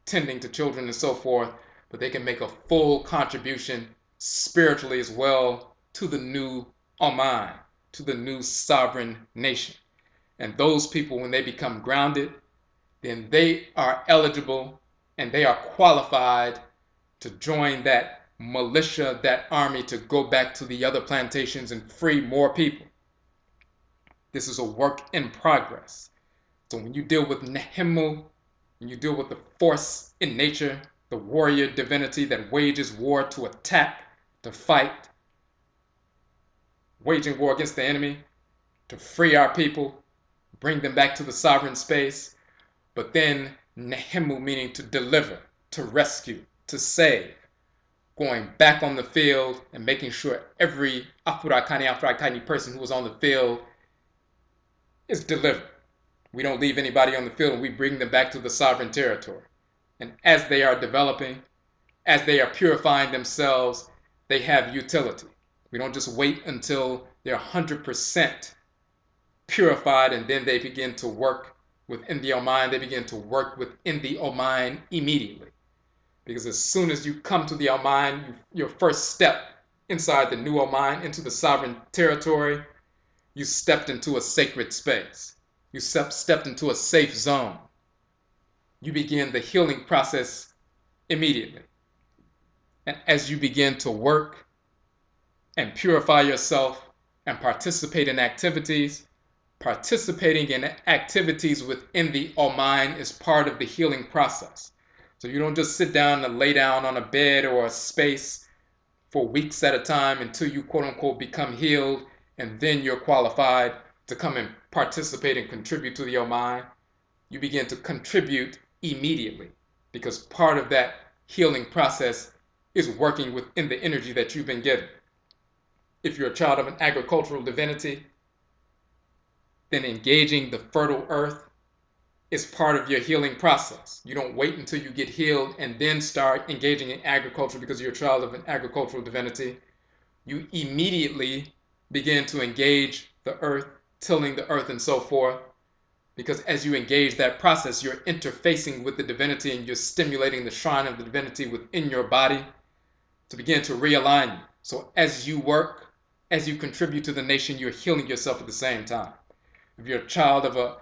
tending to children and so forth, but they can make a full contribution spiritually as well to the new Oman, to the new sovereign nation. And those people, when they become grounded, then they are eligible and they are qualified to join that militia, that army, to go back to the other plantations and free more people. This is a work in progress. So when you deal with Nehemu, when you deal with the force in nature, the warrior divinity that wages war to attack, to fight, waging war against the enemy, to free our people, bring them back to the sovereign space. But then Nehemu, meaning to deliver, to rescue, to save, going back on the field and making sure every Afuraitkaitnut person who was on the field is delivered. We don't leave anybody on the field, and we bring them back to the sovereign territory. And as they are developing, as they are purifying themselves, they have utility. We don't just wait until they're 100% purified and then they begin to work within the Oman. They begin to work within the Oman immediately. Because as soon as you come to the Oman, your first step inside the new Oman, into the sovereign territory, you stepped into a sacred space. You stepped into a safe zone. You begin the healing process immediately. And as you begin to work and purify yourself and participate in activities, participating in activities within the Oman is part of the healing process. So you don't just sit down and lay down on a bed or a space for weeks at a time until you quote unquote become healed and then you're qualified to come and participate and contribute to the Oman. You begin to contribute immediately because part of that healing process is working within the energy that you've been given. If you're a child of an agricultural divinity, then engaging the fertile earth is part of your healing process. You don't wait until you get healed and then start engaging in agriculture because you're a child of an agricultural divinity. You immediately begin to engage the earth, tilling the earth and so forth, because as you engage that process, you're interfacing with the divinity and you're stimulating the shrine of the divinity within your body to begin to realign you. So as you work, as you contribute to the nation, you're healing yourself at the same time. If you're a child of a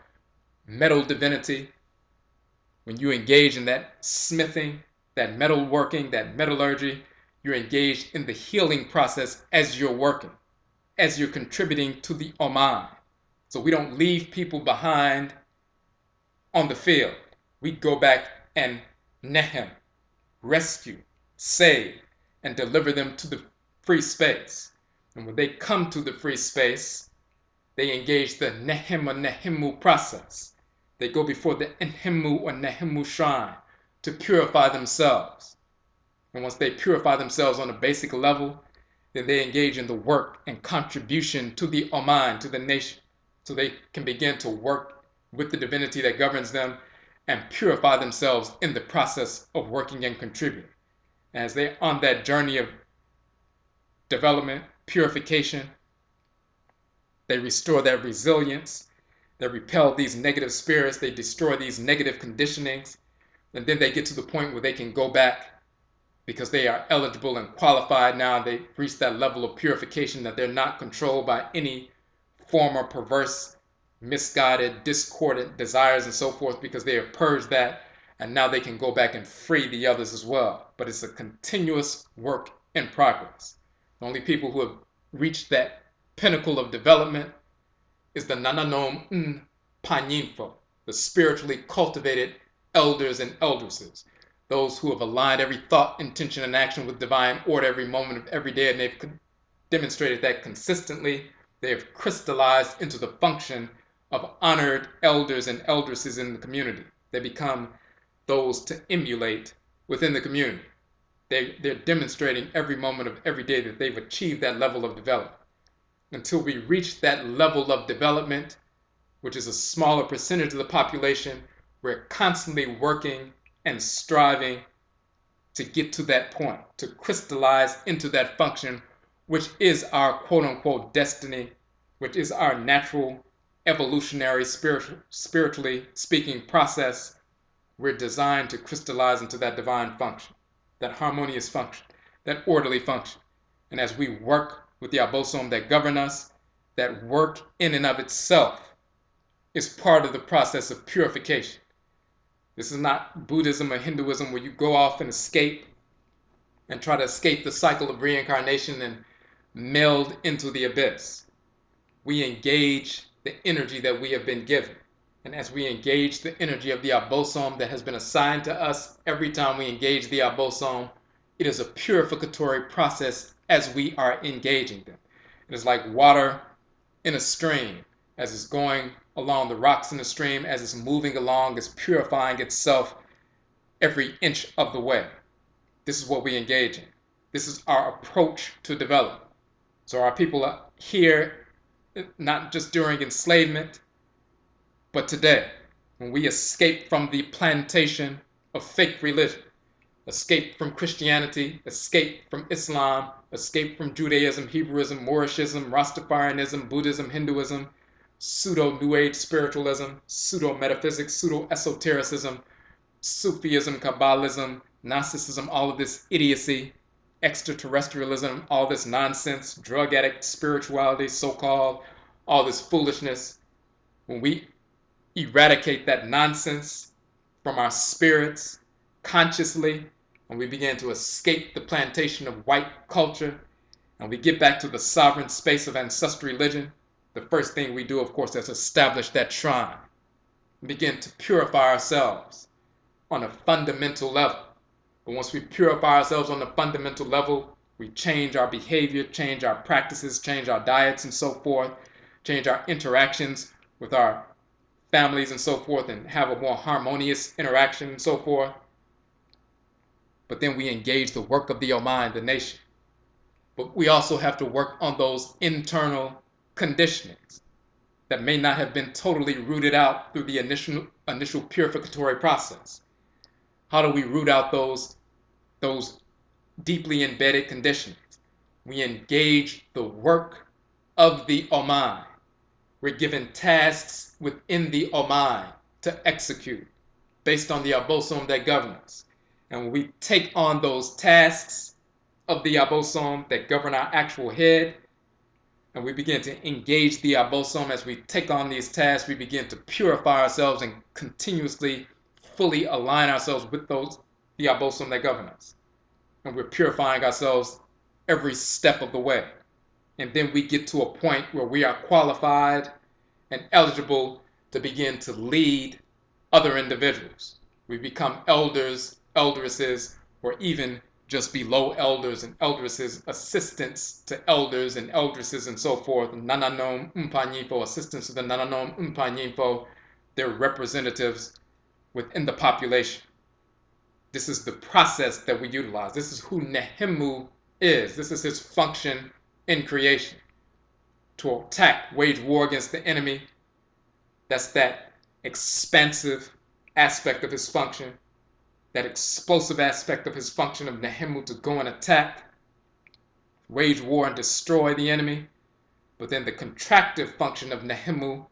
metal divinity, when you engage in that smithing, that metal working, that metallurgy, you're engaged in the healing process as you're working, as you're contributing to the Oman. So we don't leave people behind on the field. We go back and Nehem, rescue, save, and deliver them to the free space. And when they come to the free space, they engage the Nehemu process. They go before the Nehemu or Nehemu shrine to purify themselves. And once they purify themselves on a basic level, then they engage in the work and contribution to the Oman, to the nation, so they can begin to work with the divinity that governs them and purify themselves in the process of working and contributing. And as they're on that journey of development, purification, they restore that resilience, they repel these negative spirits, they destroy these negative conditionings, and then they get to the point where they can go back because they are eligible and qualified now. They've reached that level of purification that they're not controlled by any former perverse, misguided, discordant desires and so forth, because they have purged that, and now they can go back and free the others as well. But it's a continuous work in progress. The only people who have reached that pinnacle of development is the Nananom Panyinfo, the spiritually cultivated elders and eldresses, those who have aligned every thought, intention, and action with divine order every moment of every day, and they've demonstrated that consistently. They have crystallized into the function of honored elders and eldresses in the community. They become those to emulate within the community. They're demonstrating every moment of every day that they've achieved that level of development. Until we reach that level of development, which is a smaller percentage of the population, we're constantly working and striving to get to that point, to crystallize into that function, which is our quote-unquote destiny, which is our natural, evolutionary, spiritually speaking process. We're designed to crystallize into that divine function, that harmonious function, that orderly function. And as we work with the Abosom that govern us, that work in and of itself is part of the process of purification. This is not Buddhism or Hinduism where you go off and escape and try to escape the cycle of reincarnation and meld into the abyss. We engage the energy that we have been given. And as we engage the energy of the Abosom that has been assigned to us, every time we engage the Abosom, it is a purificatory process as we are engaging them. It is like water in a stream. As it's going along the rocks in the stream, as it's moving along, it's purifying itself every inch of the way. This is what we engage in. This is our approach to development. So our people are here, not just during enslavement, but today, when we escape from the plantation of fake religion, escape from Christianity, escape from Islam, escape from Judaism, Hebrewism, Moorishism, Rastafarianism, Buddhism, Hinduism, pseudo-New Age spiritualism, pseudo-metaphysics, pseudo-esotericism, Sufism, Kabbalism, Gnosticism, all of this idiocy, extraterrestrialism, all this nonsense, drug addict spirituality, so-called, all this foolishness. When we eradicate that nonsense from our spirits consciously, and we begin to escape the plantation of white culture, and we get back to the sovereign space of ancestral religion, the first thing we do, of course, is establish that shrine. We begin to purify ourselves on a fundamental level. But once we purify ourselves on a fundamental level, we change our behavior, change our practices, change our diets and so forth, change our interactions with our families and so forth, and have a more harmonious interaction and so forth. But then we engage the work of the Oman, the nation. But we also have to work on those internal conditionings that may not have been totally rooted out through the initial purificatory process. How do we root out those deeply embedded conditionings? We engage the work of the Oman. We're given tasks within the Oman to execute based on the Abosom that govern us. And when we take on those tasks of the Abosom that govern our actual head, and we begin to engage the Abosom as we take on these tasks, we begin to purify ourselves and continuously, fully align ourselves with the Abosom that govern us. And we're purifying ourselves every step of the way. And then we get to a point where we are qualified and eligible to begin to lead other individuals. We become elders, elderesses, or even just below elders and eldresses, assistants to elders and eldresses and so forth. Nananom Mpanyinfo, assistants to the Nananom Mpanyinfo, they're representatives within the population. This is the process that we utilize. This is who Nehemu is. This is his function in creation. To attack, wage war against the enemy. That's that expansive aspect of his function. That explosive aspect of his function of Nehemu, to go and attack, wage war and destroy the enemy. But then the contractive function of Nehemu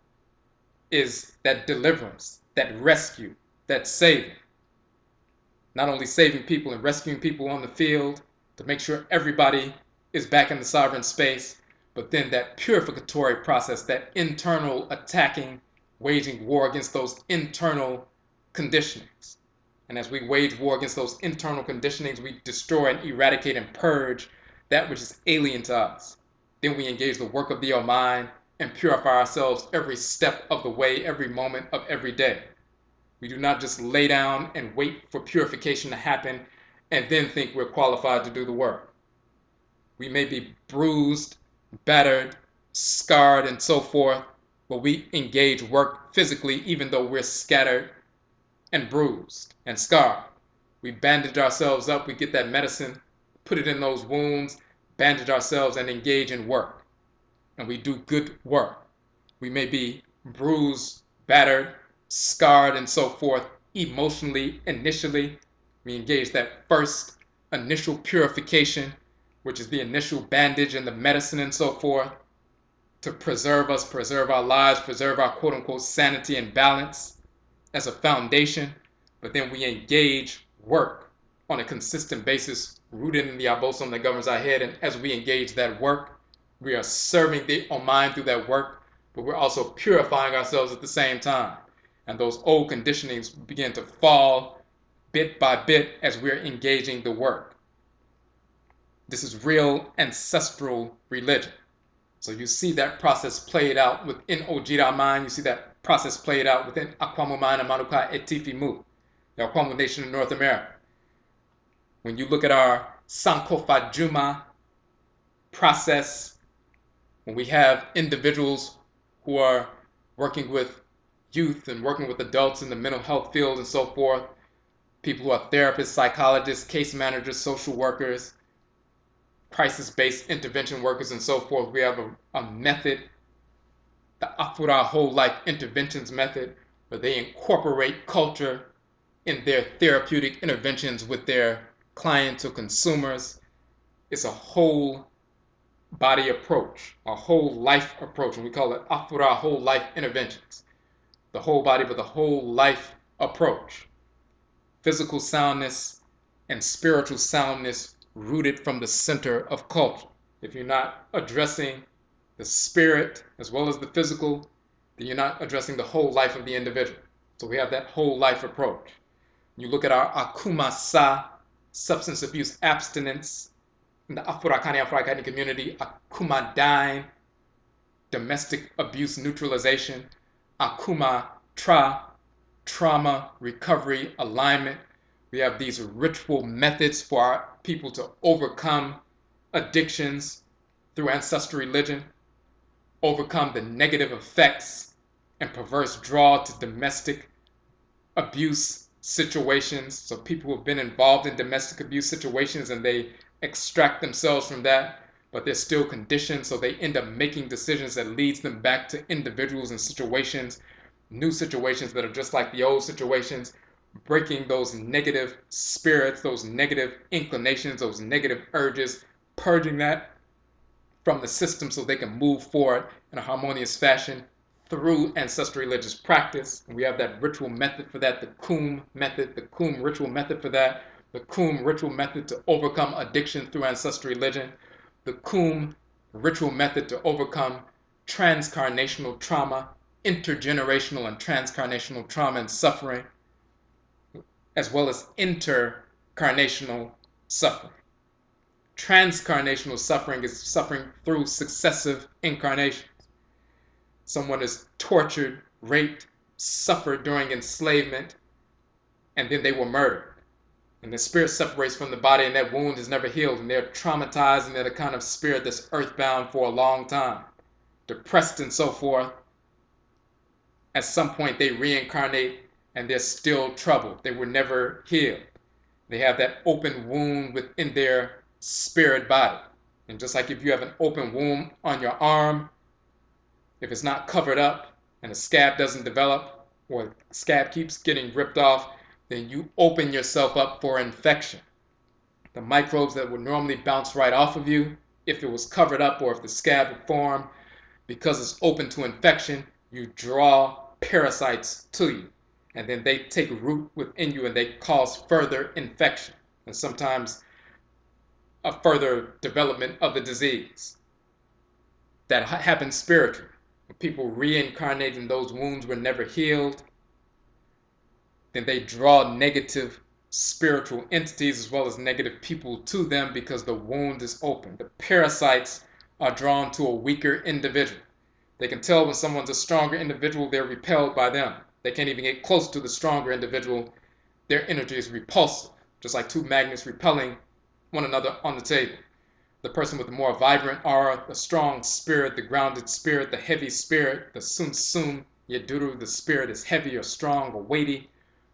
is that deliverance, that rescue, that saving. Not only saving people and rescuing people on the field to make sure everybody is back in the sovereign space, but then that purificatory process, that internal attacking, waging war against those internal conditionings. And as we wage war against those internal conditionings, we destroy and eradicate and purge that which is alien to us. Then we engage the work of the mind and purify ourselves every step of the way, every moment of every day. We do not just lay down and wait for purification to happen and then think we're qualified to do the work. We may be bruised, battered, scarred, and so forth, but we engage work physically even though we're scattered and bruised and scarred. We bandage ourselves up, we get that medicine, put it in those wounds, bandage ourselves, and engage in work. And we do good work. We may be bruised, battered, scarred, and so forth emotionally initially. We engage that first initial purification, which is the initial bandage and the medicine and so forth, to preserve us, preserve our lives, preserve our quote-unquote sanity and balance as a foundation. But then we engage work on a consistent basis, rooted in the Abosom that governs our head. And as we engage that work, we are serving the mind through that work, but we're also purifying ourselves at the same time. And those old conditionings begin to fall bit by bit as we're engaging the work. This is real ancestral religion. So you see that process played out within Odwiraman. You see that process played out within AKWAMUMAN and AMARUKAFO, the Akwamu Nation in North America. When you look at our Sankofa Juma process, when we have individuals who are working with youth and working with adults in the mental health field and so forth, people who are therapists, psychologists, case managers, social workers, crisis-based intervention workers, and so forth, we have a method, the Afura whole life interventions method, where they incorporate culture in their therapeutic interventions with their clients or consumers. It's a whole body approach, a whole life approach, and we call it Afura whole life interventions. The whole body, but the whole life approach. Physical soundness and spiritual soundness rooted from the center of culture. If you're not addressing the spirit as well as the physical, then you're not addressing the whole life of the individual. So we have that whole life approach. You look at our Akumasa, substance abuse abstinence, in the Afurakanu Afuraitkaitnut community, Akumadine, domestic abuse neutralization, Akuma Tra, trauma, recovery, alignment. We have these ritual methods for our people to overcome addictions through ancestral religion, overcome the negative effects and perverse draw to domestic abuse situations. So people who have been involved in domestic abuse situations and they extract themselves from that, but they're still conditioned, so they end up making decisions that leads them back to individuals and situations, new situations that are just like the old situations, breaking those negative spirits, those negative inclinations, those negative urges, purging that from the system so they can move forward in a harmonious fashion through ancestral religious practice. And we have that ritual method for that, the Kum method, the Kum ritual method for that, the Kum ritual method to overcome addiction through ancestral religion, the Kum ritual method to overcome transcarnational trauma, intergenerational and transcarnational trauma and suffering, as well as intercarnational suffering. Transcarnational suffering is suffering through successive incarnations. Someone is tortured, raped, suffered during enslavement, and then they were murdered. And the spirit separates from the body, and that wound is never healed, and they're traumatized, and they're the kind of spirit that's earthbound for a long time, depressed and so forth. At some point, they reincarnate, and they're still troubled. They were never healed. They have that open wound within their spirit body. And just like if you have an open wound on your arm, if it's not covered up and the scab doesn't develop, or the scab keeps getting ripped off, then you open yourself up for infection. The microbes that would normally bounce right off of you, if it was covered up or if the scab would form, because it's open to infection, you draw parasites to you. And then they take root within you and they cause further infection and sometimes a further development of the disease. that happens spiritually. When people reincarnate and those wounds were never healed, then they draw negative spiritual entities as well as negative people to them because the wound is open. The parasites are drawn to a weaker individual. They can tell when someone's a stronger individual, they're repelled by them. They can't even get close to the stronger individual. Their energy is repulsive, just like two magnets repelling one another on the table. The person with the more vibrant aura, the strong spirit, the grounded spirit, the heavy spirit, the sun sun yeduru, the spirit is heavy or strong or weighty.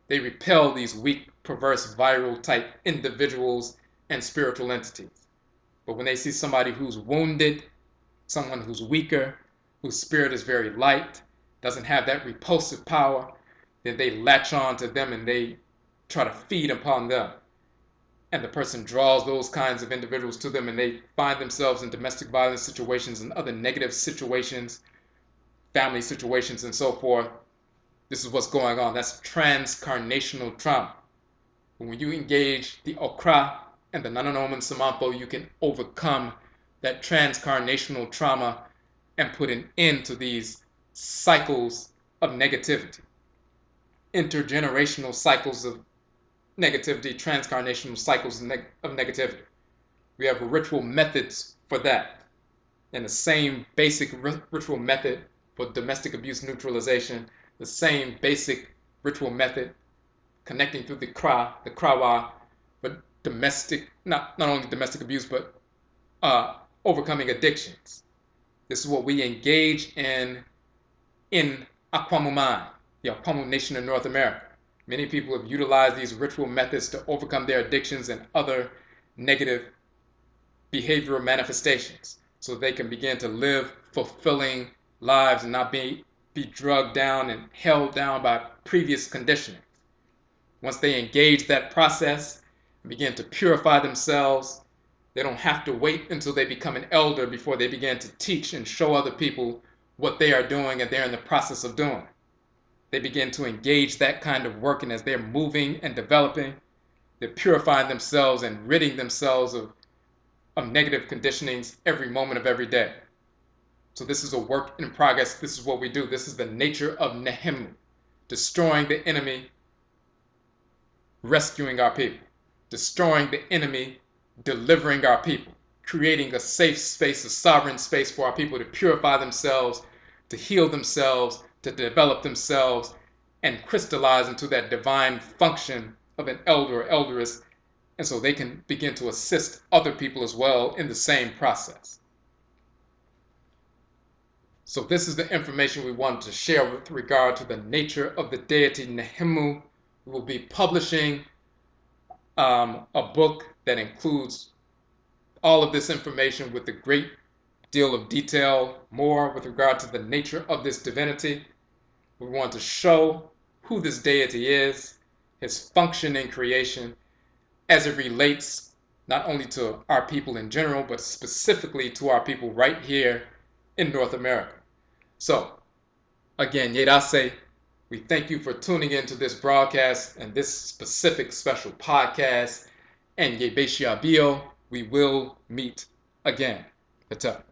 They repel these weak, perverse, viral type individuals and spiritual entities. But when they see somebody who's wounded, someone who's weaker, whose spirit is very light, doesn't have that repulsive power, then they latch on to them and they try to feed upon them. And the person draws those kinds of individuals to them and they find themselves in domestic violence situations and other negative situations, family situations and so forth. This is what's going on. That's transcarnational trauma. When you engage the Okra and the Nananom and Samanfo, you can overcome that transcarnational trauma and put an end to these cycles of negativity. Intergenerational cycles of negativity, transcarnational cycles of negativity. We have ritual methods for that. And the same basic ritual method for domestic abuse neutralization, the same basic ritual method connecting through the krawa, but domestic, not only domestic abuse, but overcoming addictions. This is what we engage in AKWAMUMAN, the Akwamu Nation in North America. Many people have utilized these ritual methods to overcome their addictions and other negative behavioral manifestations so they can begin to live fulfilling lives and not be drugged down and held down by previous conditioning. Once they engage that process and begin to purify themselves, they don't have to wait until they become an elder before they begin to teach and show other people what they are doing and they're in the process of doing. They begin to engage that kind of work, and as they're moving and developing, they're purifying themselves and ridding themselves of negative conditionings every moment of every day. So this is a work in progress. This is what we do. This is the nature of Nehemu, destroying the enemy, rescuing our people, destroying the enemy, delivering our people, creating a safe space, a sovereign space for our people to purify themselves, to heal themselves, to develop themselves, and crystallize into that divine function of an elder or elderess, and so they can begin to assist other people as well in the same process. So this is the information we wanted to share with regard to the nature of the deity Nehemu. We will be publishing a book that includes all of this information with a great deal of detail, more with regard to the nature of this divinity. We want to show who this deity is, his function in creation, as it relates not only to our people in general, but specifically to our people right here in North America. So, again, Yedase, we thank you for tuning into this broadcast and this specific special podcast. And Yebeshiabio, we will meet again. Ata.